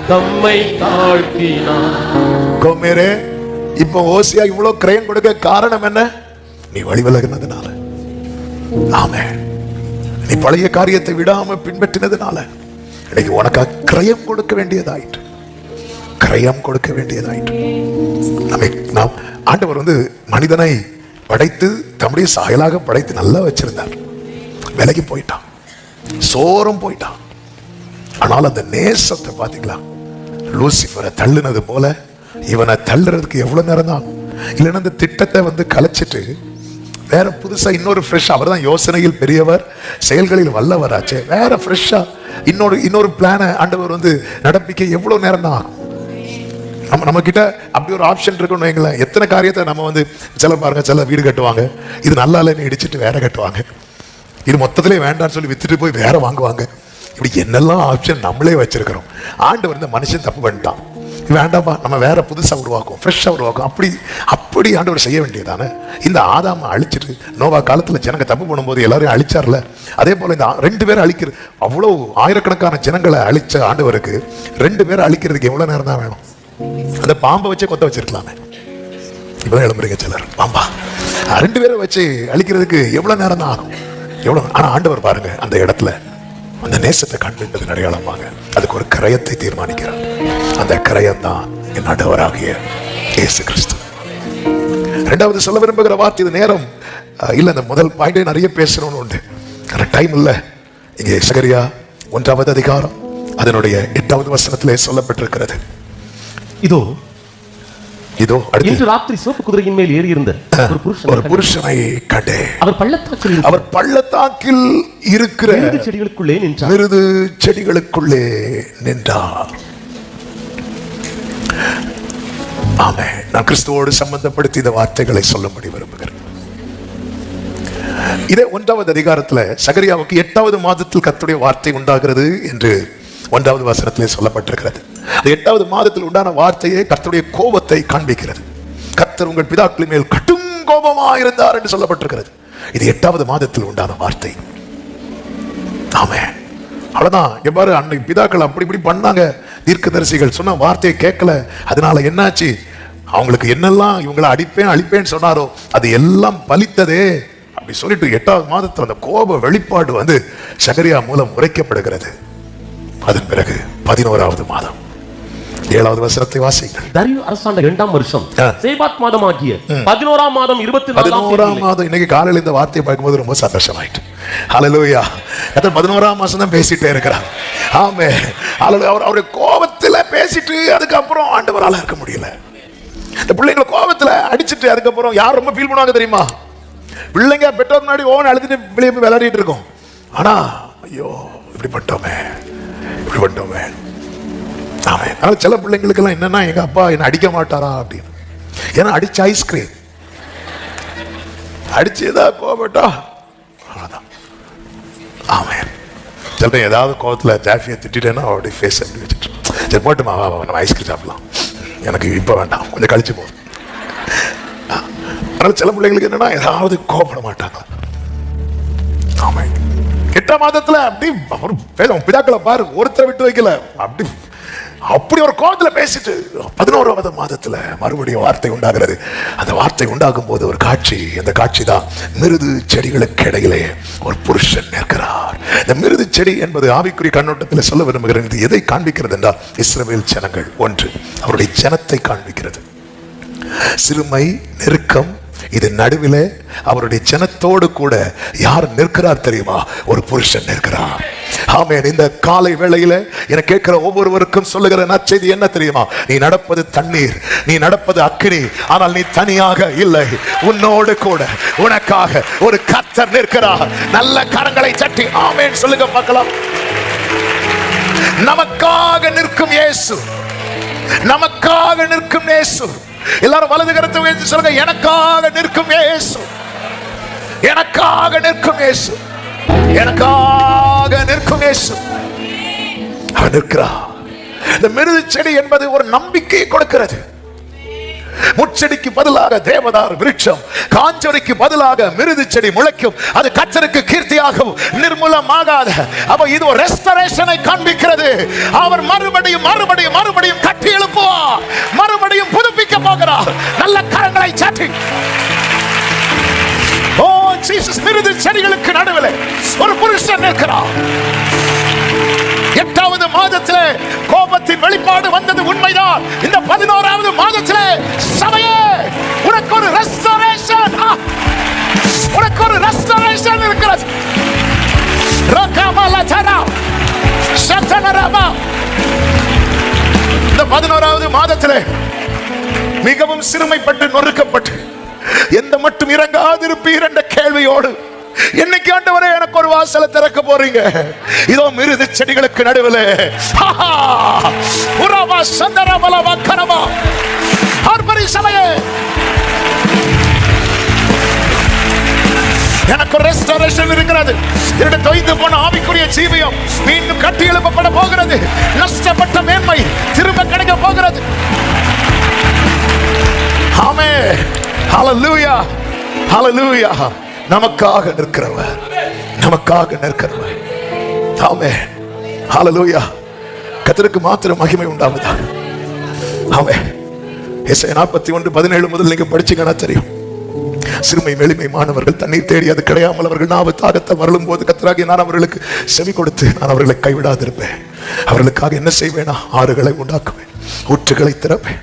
தம்மை தாழ்த்தினார். கோமேரே, இப்போ ஓசியா இவ்வளவு கிரயம் கொடுக்க காரணம் என்ன? நீ வழி விலகினதுனால. ஆமென். நீ பழைய காரியத்தை விடாம பின்பற்றினதுனால இன்னைக்கு உனக்காக கிரயம் கொடுக்க வேண்டியதாயிற்று, கிரயம் கொடுக்க வேண்டியதாயிற்று. நாம் ஆண்டவர் வந்து மனிதனை படைத்து தம்முடைய சாயலாக படைத்து நல்லா வச்சிருந்தார். விலகி போயிட்டான், சோரம் போயிட்டான். ஆனால் அந்த நேசத்தை பாத்தீங்களா? லூசிஃபரை தள்ளுனது போல இவனை தள்ளுறதுக்கு எவ்வளவு நேரம் தான். இல்லைன்னா அந்த திட்டத்தை வந்து கலைச்சிட்டு வேற புதுசா இன்னொரு ஃப்ரெஷ், அவர் தான் யோசனையில் பெரியவர் செயல்களில் வல்லவராச்சே, வேற ஃப்ரெஷ்ஷா இன்னொரு பிளானை ஆண்டவர் வந்து நடப்பிக்க எவ்வளவு நேரம் தான் ஆகும்? நம்ம கிட்ட அப்படி ஒரு ஆப்ஷன் இருக்குன்னு வைங்களேன். எத்தனை காரியத்தை நம்ம வந்து சில வீடு கட்டுவாங்க, இது நல்லா இல்லைன்னு இடிச்சிட்டு வேற கட்டுவாங்க, இது மொத்தத்திலே வேண்டாம்னு சொல்லி வித்துட்டு போய் வேற வாங்குவாங்க. இப்படி என்னெல்லாம் ஆப்ஷன் நம்மளே வச்சிருக்கிறோம். ஆண்டவர் இந்த மனுஷன் தப்பு பண்ணிட்டான், வேண்டாமா நம்ம வேற புதுசா உருவாக்கும், ஃப்ரெஷ்ஷா உருவாக்கும். அப்படி ஆண்டவர் செய்ய வேண்டியதானே? இந்த ஆதாமை அழிச்சிட்டு நோவா காலத்துல ஜனங்க தப்பு பண்ணும்போது எல்லாரையும் அழிச்சார்ல, அதே போல இந்த 2 பேரை அழிக்கிறது, அவ்வளவு ஆயிரக்கணக்கான ஜனங்களை அழிச்ச ஆண்டவருக்கு 2 பேரை அழிக்கிறதுக்கு எவ்வளவு நேரம் தான் வேணும்? அந்த பாம்பை வச்சே கொத்த வச்சிருக்கலாமே. இப்பதான் எழும்புறீங்க சிலர், பாம்பா 2 பேரை வச்சு அழிக்கிறதுக்கு எவ்வளவு நேரம் தான் ஆகும்? எவ்வளவு. ஆனா ஆண்டவர் பாருங்க, அந்த இடத்துல அந்த நேசத்தை காண்பிப்பது அடையாளமாக அதுக்கு ஒரு கிரயத்தை தீர்மானிக்கிறார். அந்த கிரயம் தான் என் ஆண்டவராகிய இயேசு கிறிஸ்து. 2வது சொல்ல விரும்புகிற வார்த்தை, இது நேரம் இல்ல, அந்த முதல் பாயிண்டே நிறைய பேசணும்னு உண்டு, டைம் இல்ல. இங்கே சகரியா 1வது அதிகாரம் அதனுடைய 8வது வசனத்திலே சொல்லப்பட்டிருக்கிறது. இதோ இன்று ராத்திரி சிவப்பு குதிரையின் மேல் ஏறி இருந்த ஒரு புருஷனை கண்டே, அவர் பள்ளத்தாக்கில் இருக்கிற மிருது செடிகளுக்குள்ளே நின்றார். ஆமென். நான் கிறிஸ்துவோடு சம்பந்தப்படுத்தி இந்த வார்த்தைகளை சொல்லும்படி விரும்புகிறேன். இதே 1வது அதிகாரத்துல சகரியாவுக்கு 8வது மாதத்தில் கர்த்தருடைய வார்த்தை உண்டாகிறது என்று 1வது வசனத்திலே சொல்லப்பட்டிருக்கிறது. 8வது மாதத்தில் உண்டான வார்த்தையே கர்த்தருடைய கோபத்தை காண்பிக்கிறது. கர்த்தர் உங்கள் பிதாக்களின் மேல் கடும் கோபமாயிருந்தார் என்று சொல்லப்பட்டிருக்கிறது. இது 8வது மாதத்தில் உண்டான வார்த்தை. ஆமென். அவ்வளவுதான். எவ்வாறு அன்னைக்கு பிதாக்கள் அப்படி பண்ணாங்க, தீர்க்கதரிசிகள் சொன்ன வார்த்தையை கேட்கல, அதனால என்னாச்சு? அவங்களுக்கு என்னெல்லாம் இவங்களை அழிப்பேன்னு சொன்னாரோ அது எல்லாம் பலித்ததே அப்படி சொல்லிட்டு 8வது மாதத்தில் அந்த கோப வெளிப்பாடு வந்து சகரியா மூலம் உரைக்கப்படுகிறது. அதன் பிறகு 11வது மாதம் 7வது வசனத்தை வாசிங்கள். தரியு அரசாண்ட 2ஆம் வருஷம் சேபாத் மாதமாகிய 11ஆம் மாதம் 11ஆம் மாதம். இன்னைக்கு காலையில் இந்த வார்த்தையை பார்க்கும்போது ரொம்ப சந்தோஷமாயிட்டு. ஹல்லேலூயா. கர்த்தர் 11ஆம் மாசம் தான் பேசிட்டே இருக்கிறார். ஆமென். ஹல்லேலூயா. அவருடைய கோபத்துல பேசிட்டு அதுக்கப்புறம் ஆண்டவரால இருக்க முடியல. இந்த பிள்ளைங்களை கோபத்துல அடிச்சிட்டு அதுக்கப்புறம் யார் ரொம்ப ஃபீல் பண்ணுவாங்க தெரியுமா? பிள்ளைங்க பெற்றோர் முன்னாடி ஓன் அழுதுட்டு வெளியே போய் விளையாடிட்டு இருக்கோம். ஆனா ஐயோ இப்படி பண்ணிட்டோமே. ஆமென். ஆனா சில பிள்ளைங்களுக்கு எல்லாம் என்னன்னா, எங்க அப்பா என்ன அடிக்க மாட்டாரா அப்படின்னு. ஏன்னா அடிச்ச ஐஸ்கிரீம் அடிச்சு ஏதாவது கோபப்பட்டா அவ்வளவுதான். ஆமென். சில ஏதாவது கோபத்துல ஜாஃபியை திட்டேன்னா அவருடைய ஃபேஸ் அப்படி வச்சுட்டு, சரி போட்டுமா வா நம்ம ஐஸ்கிரீம் சாப்பிடலாம், எனக்கு இப்போ வேண்டாம் கொஞ்சம் கழிச்சு போதும். அதனால சில பிள்ளைங்களுக்கு என்னன்னா ஏதாவது கோபப்பட மாட்டாங்க. ஆமென். 8ஆம் மாதத்துல அப்படி அவர் பேசும் பிதாக்களை பாரு, ஒருத்தரை விட்டு வைக்கல. அப்படி ஒரு கோபத்துல பேசிட்டு 11வது மாதத்துல மறுபடியும் வார்த்தை உண்டாகிறது. அந்த வார்த்தை உண்டாகும் போது ஒரு காட்சி, அந்த காட்சி தான் மிருது செடிகளுக்கு இடையிலே ஒரு புருஷன் நிற்கிறார். இந்த மிருது செடி என்பது ஆவிக்குரிய கண்ணோட்டத்தில் சொல்ல விரும்புகிறேன். இது எதை காண்பிக்கிறது என்றால் இஸ்ரவேல் ஜனங்கள். ஒன்று, அவருடைய ஜனத்தை காண்பிக்கிறது. சிறுமை, நெருக்கம், இது நடுவிலே அவருடைய ஜனத்தோடு கூட யார் நிற்கிறார் தெரியுமா? ஒரு புருஷன் நிற்கிறார். ஆமென். இந்த காலை வேளையில என கேட்கிற ஒவ்வொருவருக்கும் சொல்லுகிற நற்செய்தி என்ன தெரியுமா? நீ நடப்பது தண்ணீர், நீ நடப்பது அக்கினி, ஆனால் நீ தனியாக இல்லை. உன்னோடு கூட உனக்காக ஒரு கர்த்தர் நிற்கிறார். நல்ல கரங்களை தட்டி ஆமென் சொல்லுங்க பார்க்கலாம். நமக்காக நிற்கும் இயேசு, நமக்காக நிற்கும் இயேசு. எல்லாரும் வலது கரத்தை உயர்த்தி சொல்லுங்க, எனக்காக நிற்கும் இயேசு, எனக்காக நிற்கும் இயேசு, எனக்காக நிற்கும் இயேசு. அவர் நிற்கிறார். இந்த மிருது செடி என்பது ஒரு நம்பிக்கையை கொடுக்கிறது. முச்செடிக்கு பதிலாக தேவதார் விருட்சம், காஞ்சோரிக்கு பதிலாக மிருது செடி முளைக்கும். அது கர்த்தருக்கு கீர்த்தியாகவும் நிர்மூலமாகாத. அப்ப இது ஒரு ரெஸ்டரேஷனை காண்பிக்கிறது. அவர் மறுபடியும் மறுபடியும் மறுபடியும் கட்டி எழுப்புவார், மறுபடியும் புதுப்பிக்க போகிறார். நல்ல கரங்களை சாட்டி ஓ ஜீசஸ். மிருது செடிகளுக்கு நடுவில் ஒரு புருஷன் நிற்கிறார். 8வது மாதத்திலே கோபத்தின் வெளிப்பாடு வந்தது உண்மைதான். இந்த 11வது மாதத்திலே சபையே உனக்கு ஒரு ரெஸ்டரேஷன், உனக்கு ஒரு ரெஸ்டரேஷன் இருக்கிறது. இந்த 11வது மாதத்திலே மிகவும் சிறுமைப்பட்டு நொறுக்கப்பட்டு எந்த மட்டும் இறங்காதிருப்பீர் என்ற கேள்வியோடு என்னைக்கு ஆண்டவரே எனக்கு ஒரு வாசலை திறக்க போறீங்க? இதோ மிருது செடிகளுக்கு நடுவில் எனக்கு ரெஸ்டரேஷன் இருக்கிறது. என்னுடைய தொய்ந்து போன ஆவிக்குரிய ஜீவியம் மீண்டும் கட்டி எழுப்பப்பட போகிறது. நஷ்டப்பட்ட மேன்மை திரும்ப கிடைக்க போகிறது. ஆமென். ஹல்லேலூயா, ஹல்லேலூயா. நமக்காக நிற்கிறவர், நமக்காக நிற்கிறவர். ஆமென். ஹல்லேலூயா. கர்த்தருக்கு மாத்திரம் மகிமை உண்டாவதாக. ஆமென். எசாயா 41:17 முதல் நீங்க படிச்சீங்கன்னா தெரியும். சிறுமை எளிமை மாணவர்கள் தண்ணீர் தேடி அது கிடையாமல் அவர்கள் நாவு தாகத்தால் வரலும் போது கர்த்தராகிய நான் அவர்களுக்கு செவி கொடுத்து நான் அவர்களை கைவிடாதிருப்பேன். அவர்களுக்காக என்ன செய்வேனா? ஆறுகளை உண்டாக்குவேன், ஊற்றுகளை திறப்பேன்,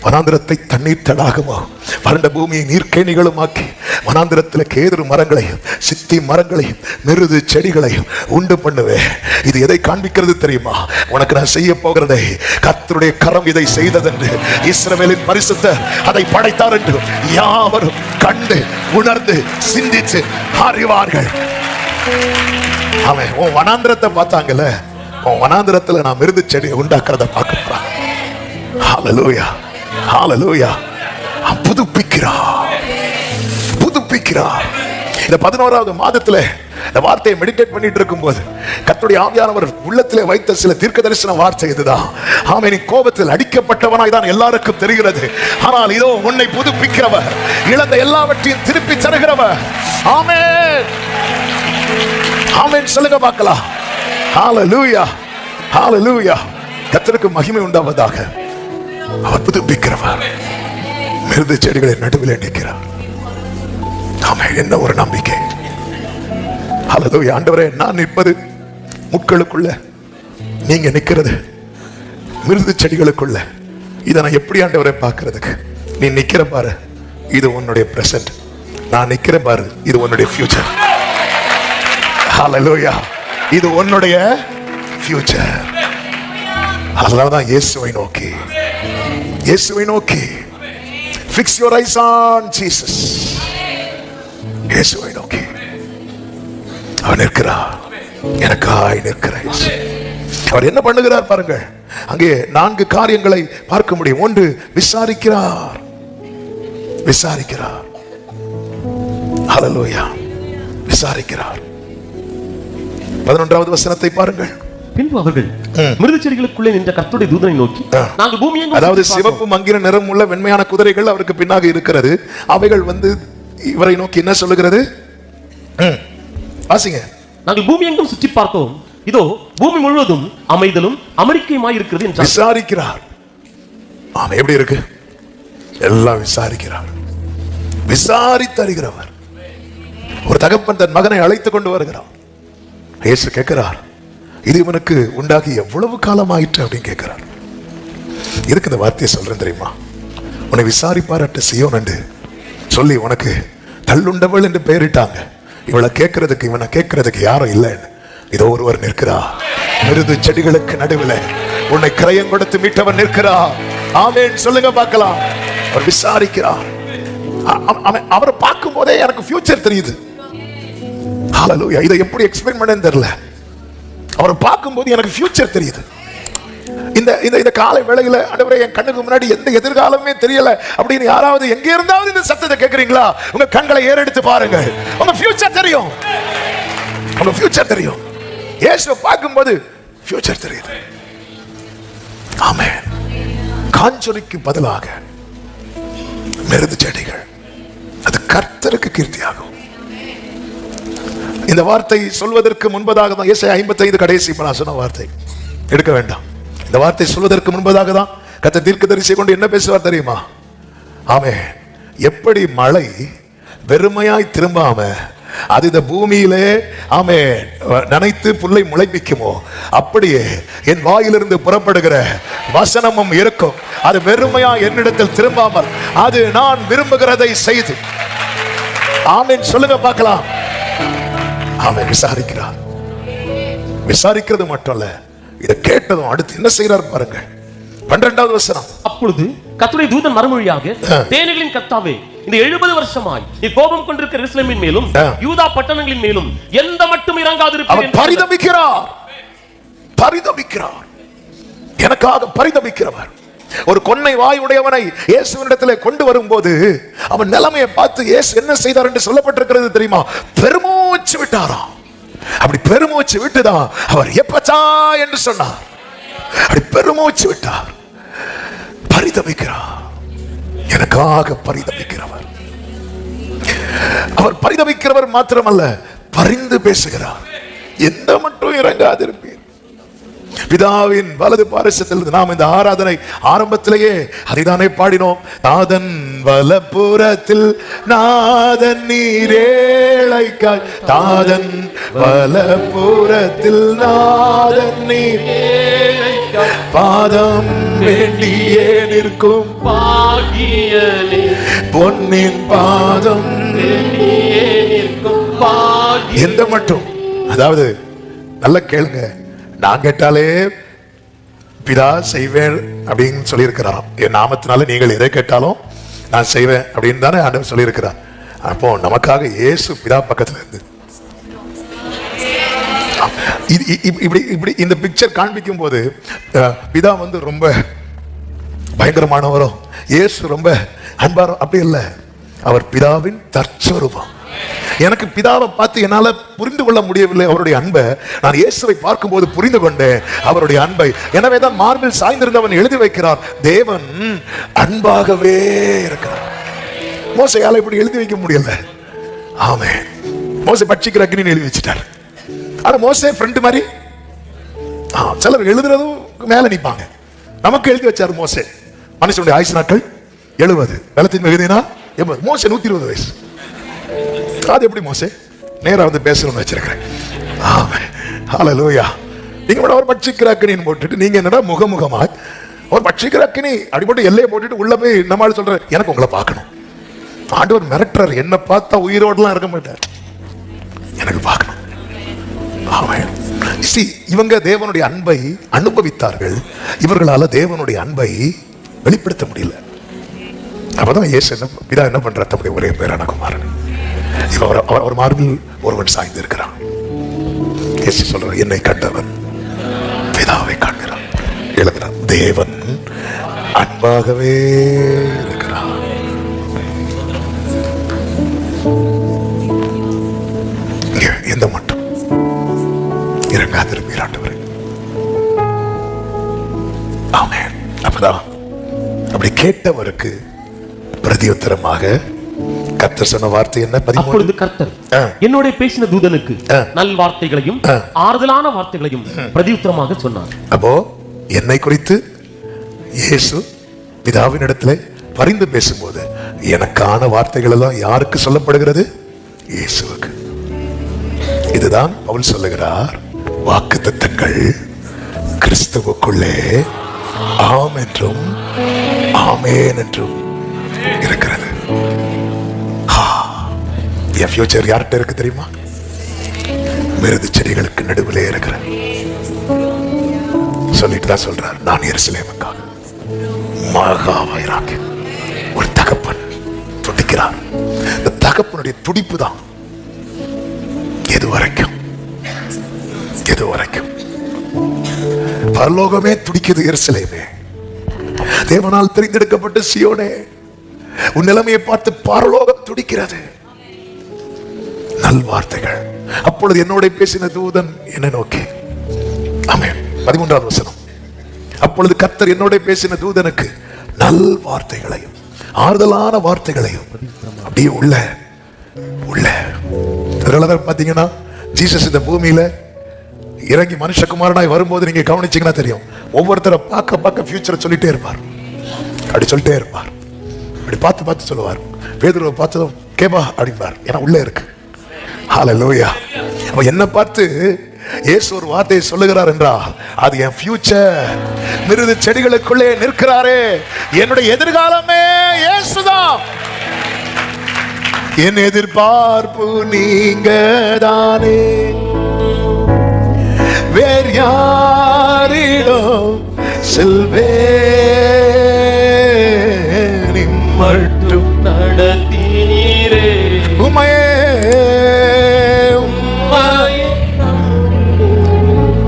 வனாந்திரத்தை தண்ணீர் தடாகமாகும், வறண்ட பூமியை நீர்க்கேணிகளும் ஆக்கி வனாந்திரத்தில் கேதுரு மரங்களையும் சித்தி மரங்களையும் மிருது செடிகளையும் உண்டு பண்ணுவேன். இது எதை காண்பிக்கிறது தெரியுமா? உனக்கு நான் செய்ய போகிறதை கர்த்தருடைய கரம் இதை செய்ததென்று இஸ்ரவேலின் பரிசுத்தர் அதை படைத்தார் என்று யாவரும் கண்டு உணர்ந்து சிந்தித்து அறிவார்கள். அவன் உன் வனாந்திரத்தை பார்த்தாங்கல்ல, உன் வனாந்திரத்தில் நான் மிருது செடியை உண்டாக்குறத பார்க்க போறான். ஹல்லேலூயா, ஹல்லேலூயா. புதுப்பிக்கிறார், புதுப்பிக்கிறார். இந்த 11வது மாதத்துல இந்த வார்த்தையை மெடிடேட் பண்ணிட்டு இருக்கும்போது கர்த்தருடைய ஆவியானவர் உள்ளத்திலே வைத்த சில தீர்க்க தரிசன வார்த்தை இதுதான். ஆமென். நீ கோபத்தில் அடிக்கப்பட்டவனாய் தான் எல்லாருக்கும் தெரிகிறது. ஆனால் இதோ உன்னை புதுப்பிக்கிறவர், இழந்த எல்லாவற்றையும் திருப்பி தருகிறவர். ஆமென், ஆமென் சொல்லுங்க பார்க்கலாம். ஹல்லேலூயா, ஹல்லேலூயா. கர்த்தருக்கு மகிமை உண்டாவதாக. அவர் புதுப்பிக்கிறவர், மிருது செடிகளை நடுவில் நிற்கிறார். ஆமென். என்ன ஒரு நம்பிக்கை. ஹல்லேலூயா. ஆண்டவரே, நான் நிற்பது முட்களுக்குள்ள, நீங்க நிற்கிறது மிருது செடிகளுக்குள்ள. இதை நான் எப்படி ஆண்டவரை பார்க்கிறதுக்கு? நீ நிக்கிற பாரு, இது உன்னுடைய பிரசன்ட். நான் நிக்கிறேன் பாரு, இது உன்னுடைய ஃபியூச்சர். ஹல்லேலூயா. இது உன்னுடைய ஃபியூச்சர். அதனாலதான் இயேசுவை நோக்கி, இயேசுவை நோக்கி fix your eyes on Jesus. இயேசுவை நோக்கி அவர் நிற்கிறார், எனக்காய் நிற்கிறார். அவர் என்ன பண்ணுகிறார் பாருங்கள். அங்கே 4 காரியங்களை பார்க்க முடியும். ஒன்று, விசாரிக்கிறார். விசாரிக்கிறார். ஹல்லேலூயா. விசாரிக்கிறார். 11வது வசனத்தை பாருங்கள். பின்பு அவர்கள் மிருது செடிகளுக்குள்ளே நின்ற கர்த்தருடைய தூதனை நோக்கி, நாங்கள் பூமியெங்கும், அதாவது சிவப்பு மங்கின நிறம் உள்ள வெண்மையான குதிரைகள் அவருக்கு பின்னாக இருக்கிறது. அவைகள் வந்து இவரை நோக்கி என்ன சொல்லுகிறது? வாசிங்க. நாங்கள் பூமியெங்கும் சுற்றி பார்த்தோம், இதோ பூமி முழுவதும் அமைதலும் அமெரிக்கையுமாய் இருக்கிறது என்றார். விசாரிக்கிறார். ஆமா, எப்படி இருக்கு? எல்லாம் விசாரிக்கிறார். விசாரித்தறிகிறவர். ஒரு தகப்பன் தன் மகனை அழைத்துக் கொண்டு வருகிறார். இயேசு கேட்கிறார், இது இவனுக்கு உண்டாகி எவ்வளவு காலம் ஆயிற்று அப்படின்னு கேட்கிறார். இதுக்கு இந்த வார்த்தையை சொல்றேன் தெரியுமா? உன்னை விசாரிப்பாரட்ட சியோன் சொல்லி உனக்கு தள்ளுண்டவள் என்று பெயரிட்டாங்க. இவளை கேட்கறதுக்கு, இவனை கேட்கறதுக்கு யாரும் இல்லைன்னு இதோ ஒருவர் நிற்கிறார். மிருது செடிகளுக்கு நடுவில் உன்னை கிரயம் கொடுத்து மீட்டவன் நிற்கிறார். ஆமென் சொல்லுங்க பார்க்கலாம். அவர் விசாரிக்கிறார். அவரை பார்க்கும் போதே எனக்கு ஃபியூச்சர் தெரியுது. ஹல்லேலூயா. இதை எப்படி எக்ஸ்பிளைன் பண்ணேன்னு தெரியல. அவரை பார்க்கும் போது எனக்கு ஃபியூச்சர் தெரியுது. இந்த காலை வேளையில ஆண்டவரே, என் கண்ணுக்கு முன்னாடி எந்த எதிர்காலமே தெரியல அப்படின்னு யாராவது எங்க இருந்தாவது இந்த சத்தத்தை கேட்கறீங்களா? உங்க கண்களை ஏறெடுத்து பாருங்க. உங்க ஃபியூச்சர் தெரியும். உங்க ஃபியூச்சர் தெரியும். இயேசுவை பார்க்கும்போது ஃபியூச்சர் தெரியுது. ஆமென். காஞ்சொலிக்கு பதிலாக மிருது செடிகள், அது கர்த்தருக்கு கீர்த்தியாகும். இந்த வார்த்தை சொல்வதற்கு முன்பதாக தான் ஏசாயா 55 கடைசி இப்ப நான் சொன்ன வார்த்தை எடுக்க வேண்டாம். இந்த வார்த்தை சொல்வதற்கு முன்பதாக தான் கர்த்தர் தீர்க்கதரிசியை கொண்டு என்ன பேசுவார் தெரியுமா? ஆமென். எப்படி மழை வெறுமையாய் திரும்பாம அது இந்த பூமியிலே ஆமென் நனைத்து புல்லை முளைப்பிக்குமோ, அப்படியே என் வாயிலிருந்து புறப்படுகிற வசனமும் இருக்கும். அது வெறுமையா என்னிடத்தில் திரும்பாமல் அது நான் விரும்புகிறதை செய்து. ஆமென் சொல்லுங்க பார்க்கலாம். ஆமென். விசாரிக்கிறார். விசாரிக்கிறது மட்டும் இல்ல, இதை கேட்டதும் அடுத்து என்ன செய்யறார் பாருங்க. 12வது வசனம். அப்பொழுது கர்த்தருடைய தூதன் மறுமொழியாக, தேனிகளின் கர்த்தாவே, இந்த 70 வருஷமாய் நீ கோபம் கொண்டிருக்கிற எருசலேமின் மேலும் யூதா பட்டணங்களின் மேலும் எந்த மட்டும் இறங்காதிருப்பீர். பரிதபிக்கிறார். பரிதபிக்கிறார். எனக்காக பரிதபிக்கிறவர். ஒரு கொன்னை வாய் உடையவனை இயேசுவினிடத்திலே கொண்டு வரும்போது அவன் நிலைமையை பார்த்து இயேசு என்ன செய்தார் என்று சொல்லப்பட்டிருக்கிறது தெரியுமா? பெருமூச்சு விட்டாராம். அப்படி பெருமூச்சு விட்டுதான் அவர் எப்பச்சா என்று சொன்னார். அப்படி பெருமூச்சு விட்டார். பரிதபிக்கிறார். எனக்காக பரிதபிக்கிறவர். அவர் பரிதபிக்கிறவர் மாத்திரமல்ல, பரிந்து பேசுகிறார். எந்த மட்டும் இறங்காதிருப்பீர். பிதாவின் வலது பாரிசத்தில் நாம் இந்த ஆராதனை ஆரம்பத்திலேயே அதைதானே பாடினோம். நாதன் வலப்புறத்தில் நாதன் நீரேழைக்காய், தாதன் வலப்புறத்தில் நாதன் நீரேழைக்காய், பாதம் வேண்டியே நிற்கும் பாகியனே, பொன்னின் பாதம் வேண்டியே நிற்கும் பாகியனே. எந்த மட்டும், அதாவது நல்ல கேளுங்க, நான் கேட்டாலே பிதா செய்வேன் அப்படின்னு சொல்லியிருக்கிறார். என் நாமத்தினால நீங்கள் எதை கேட்டாலும் நான் செய்வேன் அப்படின்னு தானே ஆண்டவர் சொல்லியிருக்கிறார். அப்போ நமக்காக இயேசு பிதா பக்கத்துல இருந்து இப்படி இப்படி இந்த பிக்சர் காண்பிக்கும் போது பிதா வந்து ரொம்ப பயங்கரமானவரோ, இயேசு ரொம்ப அன்பாரோ அப்படி இல்லை. அவர் பிதாவின் தற்சொரூபம். எனக்கு பிதாவை பார்த்து என்னால புரிந்து கொள்ள முடியவில்லை அவருடைய அன்பை. நான் இயேசுவை பார்க்கும்போது புரிந்து கொண்டேன் அவருடைய அன்பை. எனவேதான் மார்பில் சாய்ந்திருந்தவன் எழுதி வைக்கிறார், தேவன் அன்பாகவே இருக்கிறார். மோசையால இப்படி எழுதி வைக்க முடியல. ஆமென். மோசை பட்சிக்கிற அக்னின்னு எழுதி வச்சுட்டார். ஆனா மோசே ஃப்ரெண்ட் மாதிரி சிலர் எழுதுறதும் மேல நிற்பாங்க. நமக்கு எழுதி வச்சார் மோசே. மனுஷனுடைய ஆயுசு நாட்கள் 70, பலத்தின் மிகுதினா 80. மோசே 120 வயசு. அது எப்படி மோசே நேரா வந்து பேசணும்னு வச்சிருக்கிறேன். ஆமென். ஹல்லேலூயா. நீங்க ஒரு பட்சிக்கிற அக்னின்னு போட்டுட்டு நீங்க என்னடா முகமுகமா ஒரு பட்சிக்கிற அக்கினி அடிபட்டு எல்லையை போட்டுட்டு உள்ள போய் நம்மளால சொல்ற எனக்கு உங்களை பார்க்கணும். ஆண்டவர் மிரட்டுறாரு, என்ன பார்த்தா உயிரோடலாம் இருக்க மாட்டார், எனக்கு பார்க்கணும். ஆமென். இவங்க தேவனுடைய அன்பை அனுபவித்தார்கள், இவர்களால தேவனுடைய அன்பை வெளிப்படுத்த முடியல. அப்பதான் இயேசு என்ன பண்ற தம்முடைய ஒரே பேரான குமாரன் அவர் மார்பில் ஒருவன் சாய்ந்து இருக்கிறான். இயேசு சொல்ற, என்னை கண்டவன் பிதாவை காண்கிறான். எழுதுறான், தேவன் அன்பாகவே இருக்கிறான். எந்த மட்டும் இறங்காதிருப்பீர் ஆண்டவரே. ஆமென். அப்பதான் அப்படி கேட்டவருக்கு பிரதியுத்தரமாக கர்த்தர் சொன்ன வார்த்தை என்ன? அப்பொழுது கர்த்தர் என்னோட பேசின தூதனுக்கு நல் வார்த்தைகளையும் ஆறுதலான வார்த்தைகளையும் பிரதியுத்தரமாக சொன்னார். அப்போ என்னை குறித்து இயேசு பிதாவின் இடத்துல பரிந்து பேசும்போது எனக்கான வார்த்தைகள் எல்லாம் யாருக்கு சொல்லப்படுகிறது? இயேசுவுக்கு. இதுதான் பவுல் சொல்லுகிறார், வாக்குத்தத்தங்கள் கிறிஸ்துவுக்குள்ளே ஆம் என்றும் ஆமேன் என்றும் இருக்கிறது. என் ஃபியூச்சர் யார்கிட்ட இருக்கு தெரியுமா? மிருது செடிகளுக்கு நடுவிலே இருக்கிற சொல்லிட்டு தான் சொல்றார், நான் எருசலேமுக்காக மகா வைராக்கியம். ஒரு தகப்பன் துடிக்கிறார். இந்த தகப்பனுடைய துடிப்பு தான் எது வரைக்கும் பரலோகமே துடிக்குது. எருசலேமே, தேவனால் தெரிந்தெடுக்கப்பட்ட சியோனே, உன் நிலைமையை பார்த்து பரலோகம் துடிக்கிறது. நல் வார்த்தைகள். அப்பொழுது என்னோட பேசின தூதன் என்னை நோக்கி, ஆமென். 13வது வசனம். அப்பொழுது கர்த்தர் என்னோட பேசின தூதனுக்கு நல் வார்த்தைகளையும் ஆறுதலான வார்த்தைகளையும் அப்படியே உள்ள பாத்தீங்கன்னா, ஜீசஸ் இந்த பூமியில இறங்கி மனுஷகுமாரனாய் வரும்போது நீங்க கவனிச்சீங்கன்னா தெரியும், ஒவ்வொருத்தரை பார்க்க ஃபியூச்சரை சொல்லிட்டே இருப்பார். அப்படி சொல்லிட்டே இருப்பார். அப்படி பார்த்து சொல்லுவார். பேதுருவை பார்த்ததும் கேபா அப்படின்பார், ஏன்னா உள்ள இருக்கு. ஹல்லேலூயா. அப்ப என்ன பார்த்து இயேசு ஒரு வார்த்தையை சொல்லுகிறார் என்றால் அது என் ஃபியூச்சர். மிருது செடிகளுக்குள்ளே நிற்கிறாரே, என்னுடைய எதிர்காலமே இயேசுதான். என் எதிர்பார்ப்பு நீங்க தானே, வேறு யாரிடம் செல்வேன் மட்டும் நடத்தினீரே, உம்மையே.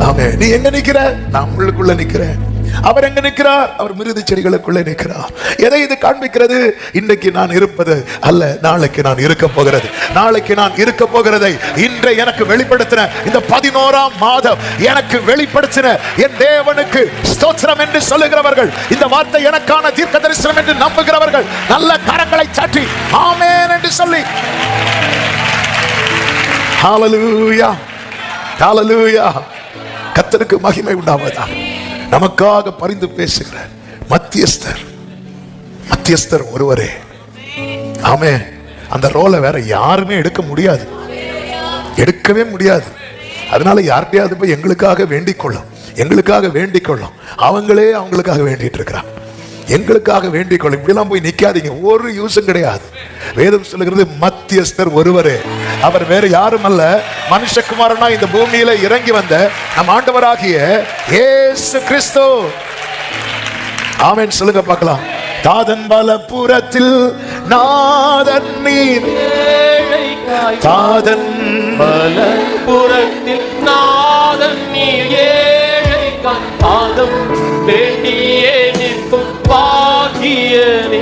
ஆமென். நீ எங்க நிக்கிற? நான் உங்களுக்குள்ள நிக்கிறேன். அவர் எங்க நிற்கிறார்? அவர் மிருது செடிகளுக்குள்ளே நிற்கிறார். எதை இது காண்பிக்கிறது? இன்றைக்கு நான் இருப்பது அல்ல, நாளைக்கு நான் இருக்க போகிறது. நாளைக்கு நான் இருக்க போகிறதை இன்றை எனக்கு வெளிப்படுத்தின இந்த 11ஆம் மாதம் எனக்கு வெளிப்படுத்தின என் தேவனுக்கு ஸ்தோத்திரம் என்று சொல்லுகிறவர்கள், இந்த வார்த்தை எனக்கான தீர்க்க தரிசனம் என்று நம்புகிறவர்கள் நல்ல கரங்களை சாட்டி ஆமென் என்று சொல்லி, ஹல்லேலூயா, ஹல்லேலூயா. கர்த்தருக்கு மகிமை உண்டாவதாக. நமக்காக பரிந்து பேசுகிற மத்தியஸ்தர் ஒருவரே. ஆமே. அந்த ரோலை வேற யாருமே எடுக்கவே முடியாது. அதனால யார்கிட்டயாவது போய் எங்களுக்காக வேண்டிக் கொள்ளும். அவங்களுக்காக வேண்டிட்டு இருக்கிறான். எங்களுக்காக வேண்டிக் கொள்ளும். இப்படிலாம் போய் நிக்காதீங்க, ஒரு யூஸும் கிடையாது. வேதம் சொல்லுகிறது மத்தியஸ்தர் ஒருவரே, அவர் வேற யாரும் அல்ல, மனுஷகுமாரனா இந்த பூமியில இறங்கி வந்த நம் ஆண்டவராகிய இயேசு கிறிஸ்து. ஆமென் சொல்லுங்க பார்க்கலாம். தாதன் பலபுரத்தில் நாதன் நீர், தாதன் பலபுரத்தில் நாதன் நீர், ஏழைக்காய் பாதம் வேண்டியே நிற்கும் பாக்கியனே,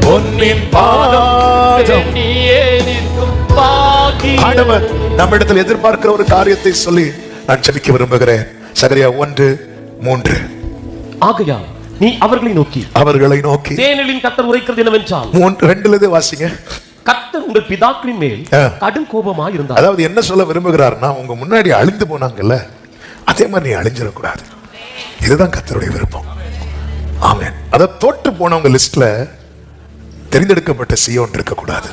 பொன்னின் பாதம் வேண்டியே நிற்கும் பாக்கியனே. ஆண்டவர் நம்மிடத்தில் எதிர்பார்க்கிற ஒரு காரியத்தை சொல்லி நான் ஜெபிக்க விரும்புகிறேன். சகரியா 1:3. ஆகையால் நீ அவர்களை நோக்கி சேனைகளின் கர்த்தர் உரைக்கிறது என்னவென்றால், 2 வாசிங்க. கர்த்தர் உங்கள் பிதாக்களின் மேல் கடும் கோபமாய் இருந்தார். அதாவது என்ன சொல்ல விரும்புகிறார்னா, உங்க முன்னாடி அழிந்து போனாங்கல்ல, அதே மாதிரி நீ அழிஞ்சிடக்கூடாது. இதுதான் கர்த்தருடைய விருப்பம். ஆமென். அத தோற்று போனவங்க லிஸ்ட்ல தெரிந்தெடுக்கப்பட்ட சீயோன் இருக்கக்கூடாது.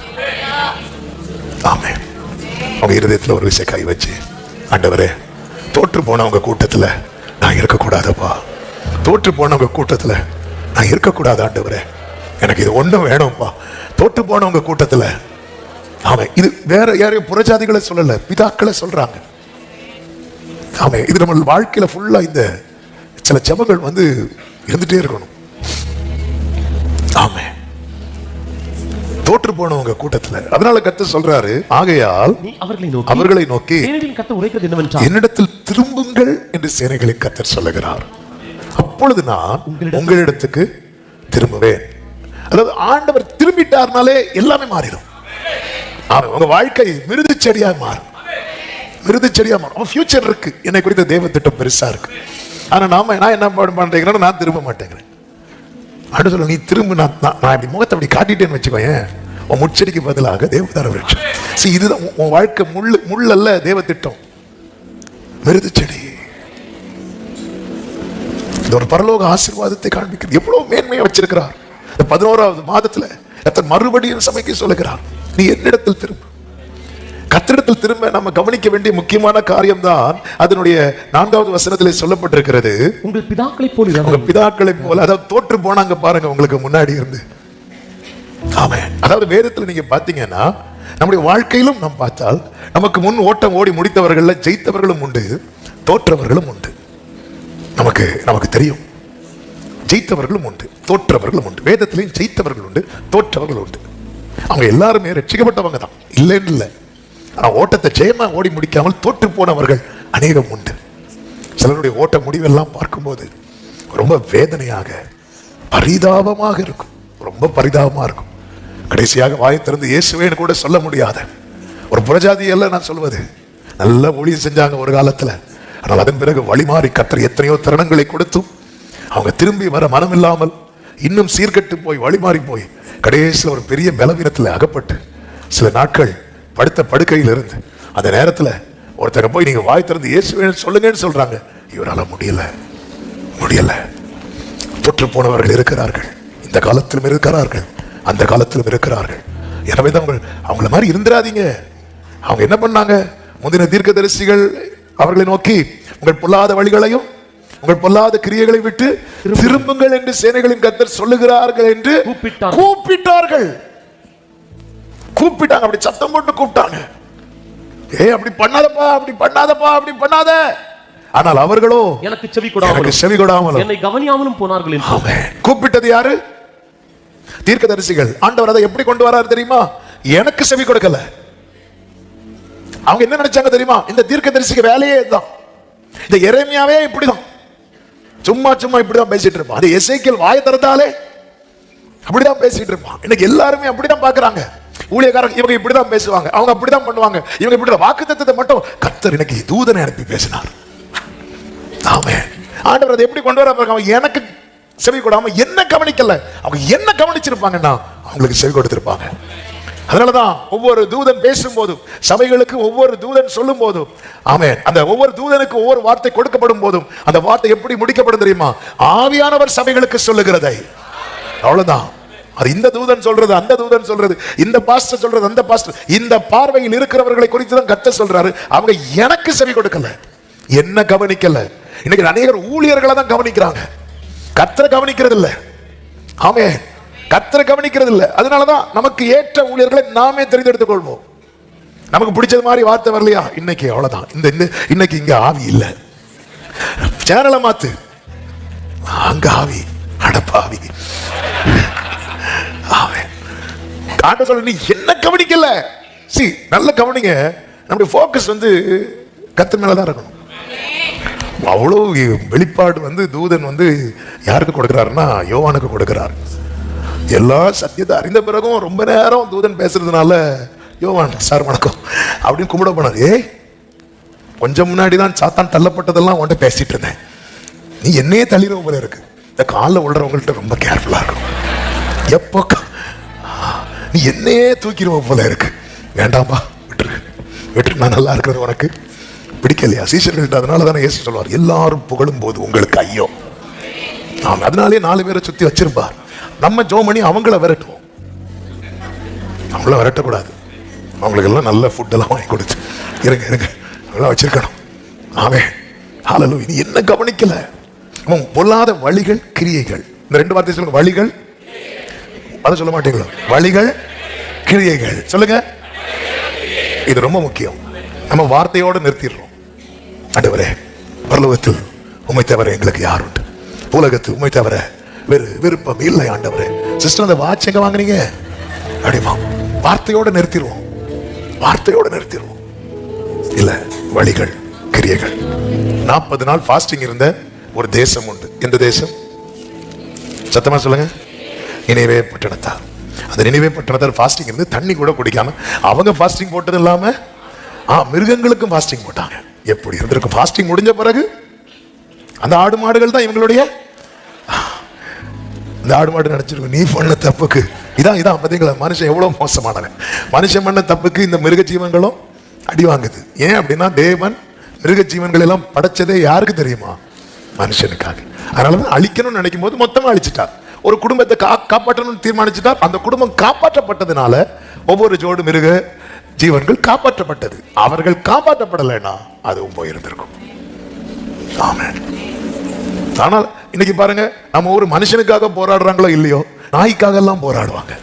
ஆமென். உங்க இருதயத்துல ஒரு விஷயம் கை வச்சு, ஆண்டவரே, தோற்று போனவங்க கூட்டத்துல நான் இருக்கக்கூடாதப்பா, தோற்று போனவங்க கூட்டத்துல நான் இருக்கக்கூடாது ஆண்டவரே, எனக்கு இது ஒண்ணும் வேணும்பா. தோற்று போனவங்க கூட்டத்துல அவன் இது வேற யாரையும் புறஜாதிகளை சொல்லல, பிதாக்களை சொல்றாங்க. ஆமே, இது நம்ம வாழ்க்கையில ஃபுல்லா இந்த சில ஜெபங்கள் வந்து இருந்துட்டே இருக்கணும். ஆமே, தோற்று போனவங்க கூட்டத்துல. அதனால கர்த்தர் சொல்றாரு, ஆகையால் நீ அவர்களை நோக்கி சேனைகளின் கர்த்தர் உரைக்கிறது என்னவென்றால், என்னிடத்தில் திரும்புங்கள் என்று சேனைகளின் கர்த்தர் சொல்லுகிறார். அப்பொழுது நான் உங்களிடத்துக்கு திரும்புவேன். அதாவது ஆண்டவர் திரும்பிட்டார்னாலே எல்லாமே மாறிடும். உங்க வாழ்க்கை மிருது செடியா மாறும், மிருது செடியா மாறும். ஃபியூச்சர் இருக்கு, என்னை குறித்த தேவ திட்டம் பெருசா இருக்கு. ஆனா நான் என்ன பண்றேன், நான் திரும்ப மாட்டேங்கிறேன். அப்படி சொல்ல, நீ திரும்ப, நான் இப்படி முகத்தை அப்படி காட்டிட்டேன்னு வச்சுக்கோயேன், உன் முச்செடிக்கு பதிலாக தேவதார விருட்சம். சரி, இதுதான் உன் வாழ்க்கை. முள் அல்ல தேவ திட்டம், மிருது செடி. இந்த ஒரு பரலோக ஆசீர்வாதத்தை காண்பிக்கிறது. எவ்வளவு மேன்மையை வச்சிருக்கிறார். இந்த 11வது மாதத்துல கர்த்தர் மறுபடியும் சபைக்கு சொல்லுகிறார், நீ என்னிடத்தில் திரும்ப. கர்த்தரிடத்தில் திரும்ப நம்ம கவனிக்க வேண்டிய முக்கியமான காரியம் தான் அதனுடைய 4வது வசனத்திலே சொல்லப்பட்டிருக்கிறது, உங்கள் பிதாக்களை போல. உங்க பிதாக்களை போல. அதாவது தோற்று போனாங்க பாருங்க உங்களுக்கு முன்னாடி இருந்து. ஆமே, அதாவது வேதத்துல நீங்க பாத்தீங்கன்னா நம்முடைய வாழ்க்கையிலும் நாம் பார்த்தால் நமக்கு முன் ஓட்டம் ஓடி முடித்தவர்கள் ஜெயித்தவர்களும் உண்டு, தோற்றவர்களும் உண்டு. நமக்கு தெரியும், ஜெயித்தவர்களும் உண்டு, தோற்றவர்களும் உண்டு. வேதத்திலையும் ஜெயித்தவர்கள் உண்டு, தோற்றவர்கள் உண்டு. அவங்க எல்லாருமே ரட்சிக்கப்பட்டவங்க தான், இல்லைன்னு இல்லை. ஆனா ஓட்டத்தை ஜெயமா ஓடி முடிக்காமல் தோற்று போனவர்கள் அநேகம் உண்டு. சிலருடைய ஓட்ட முடிவெல்லாம் பார்க்கும்போது ரொம்ப வேதனையாக, பரிதாபமாக இருக்கும், ரொம்ப பரிதாபமா இருக்கும். கடைசியாக வாயை திறந்து இயேசுவேன்னு கூட சொல்ல முடியாத ஒரு புறஜாதி எல்லாம் நான் சொல்வது, நல்ல ஊழியம் செஞ்சாங்க ஒரு காலத்துல. ஆனால் அதன் பிறகு வழிமாறி கர்த்தர் எத்தனையோ தருணங்களை கொடுத்தும் அவங்க திரும்பி வர மனம் இல்லாமல் இன்னும் சீர்கட்டு போய் வழிமாறி போய் கடைசியில் ஒரு பெரிய பலவீனத்தில் அகப்பட்டு சில நாட்கள் படுத்த படுக்கையில் இருந்து அந்த நேரத்தில் ஒருத்தரை போய் நீங்க வாய் திறந்து இயேசுவேன்னு சொல்லுங்கன்னு சொல்றாங்க. இவரால் முடியல. தொற்று போனவர்கள் இருக்கிறார்கள், இந்த காலத்திலும் இருக்கிறார்கள், அந்த காலத்திலும் இருக்கிறார்கள். எனவே தான் அவங்கள மாதிரி இருந்துடாதீங்க. அவங்க என்ன பண்ணாங்க, முந்தின தீர்க்கதரிசிகள் அவர்களை நோக்கி உங்கள் பொல்லாத வழிகளையும் உங்கள் பொல்லாத கிரியைகளை விட்டு திரும்புங்கள் என்று சேனைகளின் கர்த்தர் சொல்லுகிறார்கள் என்று கூப்பிட்டாங்க. அப்படி சத்தம் போட்டு கூப்பிட்டாங்க, அப்படி பண்ணாதப்பா, அப்படி பண்ணாதப்பா, அப்படி பண்ணாத. ஆனால் அவர்களோ எனக்கு செவி கொடாமல் என்னை கவனியாமலும் போனார்கள். கூப்பிட்டது யாரு? தீர்க்கதரிசிகள். ஆண்டவர் அதை எப்படி கொண்டு வராரு தெரியுமா? எனக்கு செவி கொடுக்கல. அவங்க என்ன நினைச்சாங்க தெரியுமா? இந்த தீர்க்கதரிசிக்கு வேலையே இதுதான். இந்த எரேமியாவே இப்படிதான், சும்மா இப்படிதான் பேசிட்டு இருப்பான். அது எசேக்கியேல் வாயை திறந்தாலே அப்படிதான் பேசிட்டு இருப்பான். இன்னைக்கு எல்லாருமே அப்படிதான் பாக்குறாங்க. ஊழியக்காரங்க இவங்க இப்படிதான் பேசுவாங்க, அவங்க அப்படிதான் பண்ணுவாங்க, இவங்க இப்படி. வாக்குத்தத்தத்தை மட்டும் கர்த்தர் எனக்கு தூதனை அனுப்பி பேசினார். ஆமென். ஆண்டவர் அதை எப்படி கொண்டு வர பாருங்க. அவங்க எனக்கு செவி கொடாம என்ன கவனிக்கல. அவங்க என்ன கவனிச்சிருப்பாங்கன்னா அவங்களுக்கு செவி கொடுத்திருப்பாங்க. அதனாலதான் ஒவ்வொரு தூதன் பேசும்போதும், சபைகளுக்கு ஒவ்வொரு தூதன் சொல்லும் போதும், ஆமென், அந்த ஒவ்வொரு தூதனுக்கு ஒவ்வொரு வார்த்தை கொடுக்கப்படும் போதும் அந்த வார்த்தை எப்படி முடிக்கப்படும் தெரியுமா? ஆவியானவர் சபைகளுக்கு சொல்லுகிறதை. அவ்வளவுதான். அது இந்த தூதன் சொல்றது, அந்த தூதன் சொல்றது, இந்த பாஸ்டர் சொல்றது, அந்த பாஸ்டர். இந்த பார்வையில் இருக்கிறவர்களை குறித்து தான் கர்த்தர் சொல்றாரு. அவங்க எனக்கு செவி கொடுக்கல, என்ன கவனிக்கல. இன்னைக்கு அநேகர் ஊழியர்களை தான் கவனிக்கிறாங்க, கர்த்தரை கவனிக்கிறது இல்லை. ஆமென், கர்த்தரை கவனிக்கிறது இல்லை. அதனாலதான் நமக்கு ஏற்ற ஊழியர்களை நாமே தெரிந்தெடுத்துக் கொள்வோம். நமக்கு பிடிச்சது மாதிரி வார்த்தை வரலையா, இன்னைக்கு அவ்வளவுதான். இன்னைக்கு இங்க ஆவி இல்ல, சேனலை மாத்து, அங்க ஆவி, அடப்பாவி. ஆண்டவர் சொல்ல, நீ என்ன கவனிக்கல. நல்ல கவனிங்க. நம்முடைய போக்கஸ் கர்த்தர் மேலதான் இருக்கணும். அவ்வளவு வெளிப்பாடு தூதன் யாருக்கு கொடுக்கிறாருன்னா யோவானுக்கு கொடுக்கிறார். எல்லா சத்தியத்தை அறிந்த பிறகும் ரொம்ப நேரம் தூதன் பேசுறதுனால யோவான், சார் வணக்கம் அப்படின்னு கும்பிட போனார். கொஞ்சம் முன்னாடிதான் சாத்தான் தள்ளப்பட்டதெல்லாம் உன்கிட்ட பேசிட்டு இருந்தேன், நீ என்னையே தள்ளிடுவோம் போல இருக்கு. இந்த காலில் விழுறவங்கள்ட்ட ரொம்ப கேர்ஃபுல்லா இருக்கும். எப்போ நீ என்னையே தூக்கிடுவோம் போல இருக்கு, வேண்டாம்பா, விட்டுரு, நான் நல்லா இருக்கிறது உனக்கு பிடிக்கலையா? சீஷர்கள்ட்ட. அதனால தானே இயேசு சொல்வார், எல்லாரும் புகழும் போது உங்களுக்கு ஐயோ. அதனாலே 4 பேரை சுத்தி வச்சிருப்பார். நம்ம ஜோமணி அவங்கள விரட்டுவோம், அவங்கள விரட்டக்கூடாது. அவங்களுக்கு எல்லாம் நல்ல ஃபுட் எல்லாம் வாங்கி கொடுத்து இருங்க அவங்களாம் வச்சிருக்கணும். ஆமென், ஹல்லேலூயா. நீ என்ன கவனிக்கல, பொல்லாத வழிகள் கிரியைகள். இந்த 2 வார்த்தை சொல்லுங்க. வழிகள், அதை சொல்ல மாட்டீங்களா? வழிகள் கிரியைகள் சொல்லுங்க. இது ரொம்ப முக்கியம். நம்ம வார்த்தையோடு நிறுத்திடுறோம். ஆண்டவரே, பரலோகத்தில் உம்மை தவிர எங்களுக்கு யார் உண்டு? உலகத்தில் உம்மை தவிர வேறு விருப்பம் இல்லை ஆண்டவரே. சிஸ்டர், அந்த வாட்ச் எங்க வாங்குனீங்க? அப்படிமா வார்த்தையோடு நிறுத்திடுவோம். வார்த்தையோடு நிறுத்திடுவோம். இல்ல, வழிகள் கிரியைகள். 40 நாள் ஃபாஸ்டிங் இருந்த ஒரு தேசம் உண்டு. எந்த தேசம்? சத்தமா சொல்லுங்க. நினைவே பட்டணத்தார். அந்த நினைவே பட்டணத்தார் ஃபாஸ்டிங் இருந்து தண்ணி கூட குடிக்காம அவங்க ஃபாஸ்டிங் போட்டது இல்லாம மிருகங்களுக்கும் ஃபாஸ்டிங் போட்டாங்க. எப்படி இருந்திருக்கும்? ஃபாஸ்டிங் முடிஞ்ச பிறகு அந்த ஆடு மாடுகள் தான் இவங்களுடைய. இந்த ஆடு மாடு நினைச்சிருக்கும், நீ பண்ண தப்புக்கு இதான் பாத்தீங்களா, மனுஷன் எவ்வளவு மோசமானவன். மனுஷன் பண்ண தப்புக்கு இந்த மிருக ஜீவன்களும் அடி வாங்குது. ஏன் அப்படின்னா, தேவன் மிருக ஜீவன்கள் எல்லாம் படைச்சதே யாருக்கு தெரியுமா? மனுஷனுக்காக. அதனாலதான் அழிக்கணும்னு நினைக்கும் போது மொத்தமா அழிச்சிட்டார். ஒரு குடும்பத்தை காப்பாற்றணும்னு தீர்மானிச்சுட்டார். அந்த குடும்பம் காப்பாற்றப்பட்டதுனால ஒவ்வொரு ஜோடு மிருக ஜீவன்கள் காப்பாற்றப்பட்டது. அவர்கள் காப்பாற்றப்படலைன்னா அதுவும் போயிருந்திருக்கும். ஆமென். ஆனால் இன்னைக்கு பாருங்க, நம்ம ஒரு மனுஷனுக்காக போராடுறாங்களோ இல்லையோ, நாய்க்காக எல்லாம் போராடுவாங்க.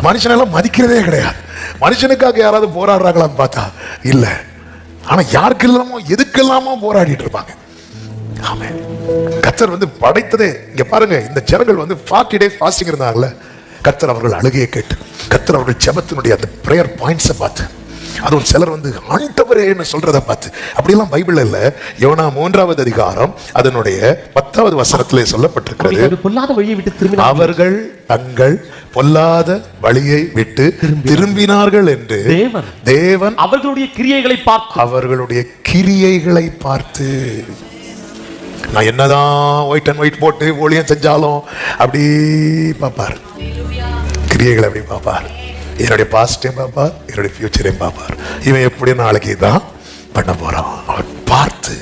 மனுஷனெல்லாம் மதிக்கிறதே கிடையாது. மனுஷனுக்காக யாராவது போராடுறாங்களான்னு பார்த்தா இல்ல. ஆனா யாருக்கு இல்லாமோ எதுக்கெல்லாமோ போராடிட்டு இருப்பாங்க. ஆமென். கர்த்தர் படைத்ததே இங்க பாருங்க. இந்த ஜனங்கள் 40 days ஃபாஸ்டிங் இருந்தாங்கல்ல, கர்த்தர் அவர்கள் அழுகையை கேட்டு, கர்த்தர் அவர்கள் ஜெபத்தினுடைய அந்த பிரேயர் பாயிண்ட்ஸை பார்த்து, அதுவும் சிலர் ஆண்டவரேன்னு சொல்றதை பார்த்து, அப்படியெல்லாம் பைபிள் இல்ல. யோனா 3வது அதிகாரம் அதனுடைய 10வது வசனத்திலே சொல்லப்பட்டிருக்கிறது, பொல்லாத வழியை விட்டு திரும்பினார்கள், அவர்கள் தங்கள் பொல்லாத வழியை விட்டு திரும்பினார்கள் என்று தேவன் அவர்களுடைய கிரியைகளை பார்த்து நான் என்னதான் ஒயிட் அண்ட் ஒயிட் போட்டு ஊழியம் செஞ்சாலும் அப்படி பார்ப்பார். கிரியைகளை அப்படி பார்ப்பார். என்னுடைய பாஸ்டையும் பார்ப்பார், என்னுடைய ஃபியூச்சரையும் பார்ப்பார். இவன் எப்படி நாளைக்கு தான் பண்ண போறான் அவர் பார்த்து.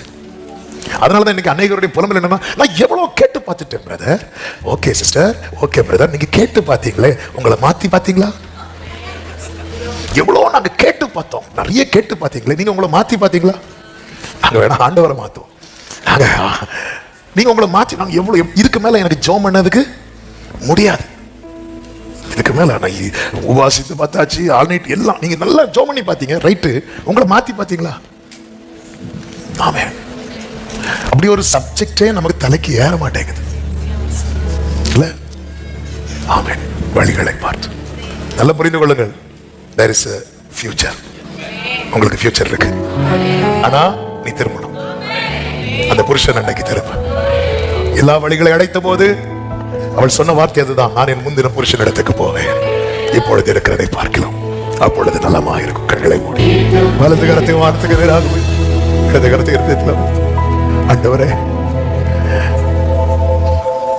அதனாலதான் இன்னைக்கு அநேகருடைய புலம்பல் என்னன்னா, நான் எவ்வளவு கேட்டு பார்த்துட்டேன் brother. Okay sister, okay brother, நீங்க கேட்டு பார்த்தீங்களே, உங்களை மாத்தி பார்த்தீங்களா? எவ்வளவு நாங்க கேட்டு பார்த்தோம், நிறைய கேட்டு பார்த்தீங்களே, நீங்க உங்களை மாத்தி பார்த்தீங்களா? நாங்க வேணா ஆண்டவரை மாத்தோம். நீங்க உங்களை மாற்றி நாங்க எவ்வளவு இதுக்கு மேல எனக்கு ஜெபம் பண்ணதுக்கு முடியாது. இதுக்கு மேல நான் உபவாசித்து பார்த்தாச்சு, ஆல் நைட் எல்லாம் நீங்க நல்லா ஜெபம் பண்ணி பார்த்தீங்க, ரைட்டு. உங்களை மாத்தி பார்த்தீங்களா? ஆமென். அப்படி ஒரு சப்ஜெக்டே நமக்கு தலைக்கு ஏற மாட்டேங்குது இல்ல? ஆமென். வழிகளை பார்த்து நல்லா புரிந்து கொள்ளுங்கள். there is a future. உங்களுக்கு ஃபியூச்சர் இருக்கு. ஆனா நீ திரும்பணும். அந்த புருஷன் அன்னைக்கு திரும்ப எல்லா வழிகளை அடைத்த போது அவள் சொன்ன வார்த்தை அதுதான், நான் என் முந்தின புருஷன் இடத்துக்கு போவேன், இப்பொழுது இருக்கிறதை பார்க்கலாம், அப்பொழுது நலமாக இருக்கும். கண்களை மூடி வலது கரத்தை வார்த்தைக்கு எதிராக இடது கரத்தை இருந்ததில், ஆண்டவரே,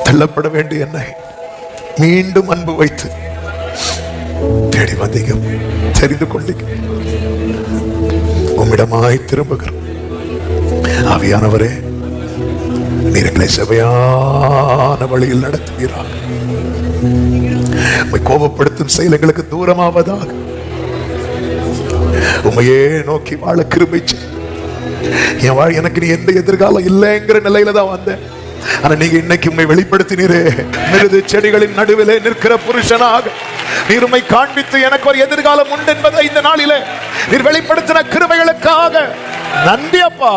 தள்ளப்பட வேண்டிய என்னை மீண்டும் அன்பு வைத்து தேடி வந்தீங்க, தெரிந்து கொண்டீங்க, உம்மிடமாய் திரும்புகிறோம். ஆவியானவரே, நீர் எங்களை செவையான வழியில் நடத்துவீராக. உம்மை கோபப்படுத்தும் செயல் எங்களுக்கு தூரமாவதாக. உம்மையே நோக்கி வாழ கிருபை செய். எனக்கு நீ எந்த எதிர்காலம் இல்லைங்கிற நிலையில தான் வந்தேன். ஆனா நீங்க இன்னைக்கு உண்மை வெளிப்படுத்தினீரே, மிருது செடிகளின் நடுவிலே நிற்கிற புருஷனாக நீர் உம்மை காண்பித்து எனக்கு ஒரு எதிர்காலம் உண்டு என்பதை இந்த நாளிலே நீர் வெளிப்படுத்தின கிருபைகளுக்காக நன்றி அப்பா,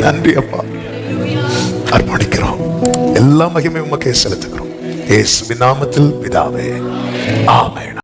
நன்றி அப்பா. அர்ப்பணிக்கிறோம். எல்லா மகிமையும் உமக்கே செலுத்துகிறோம். இயேசுவின் நாமத்தில் பிதாவே, ஆமென்.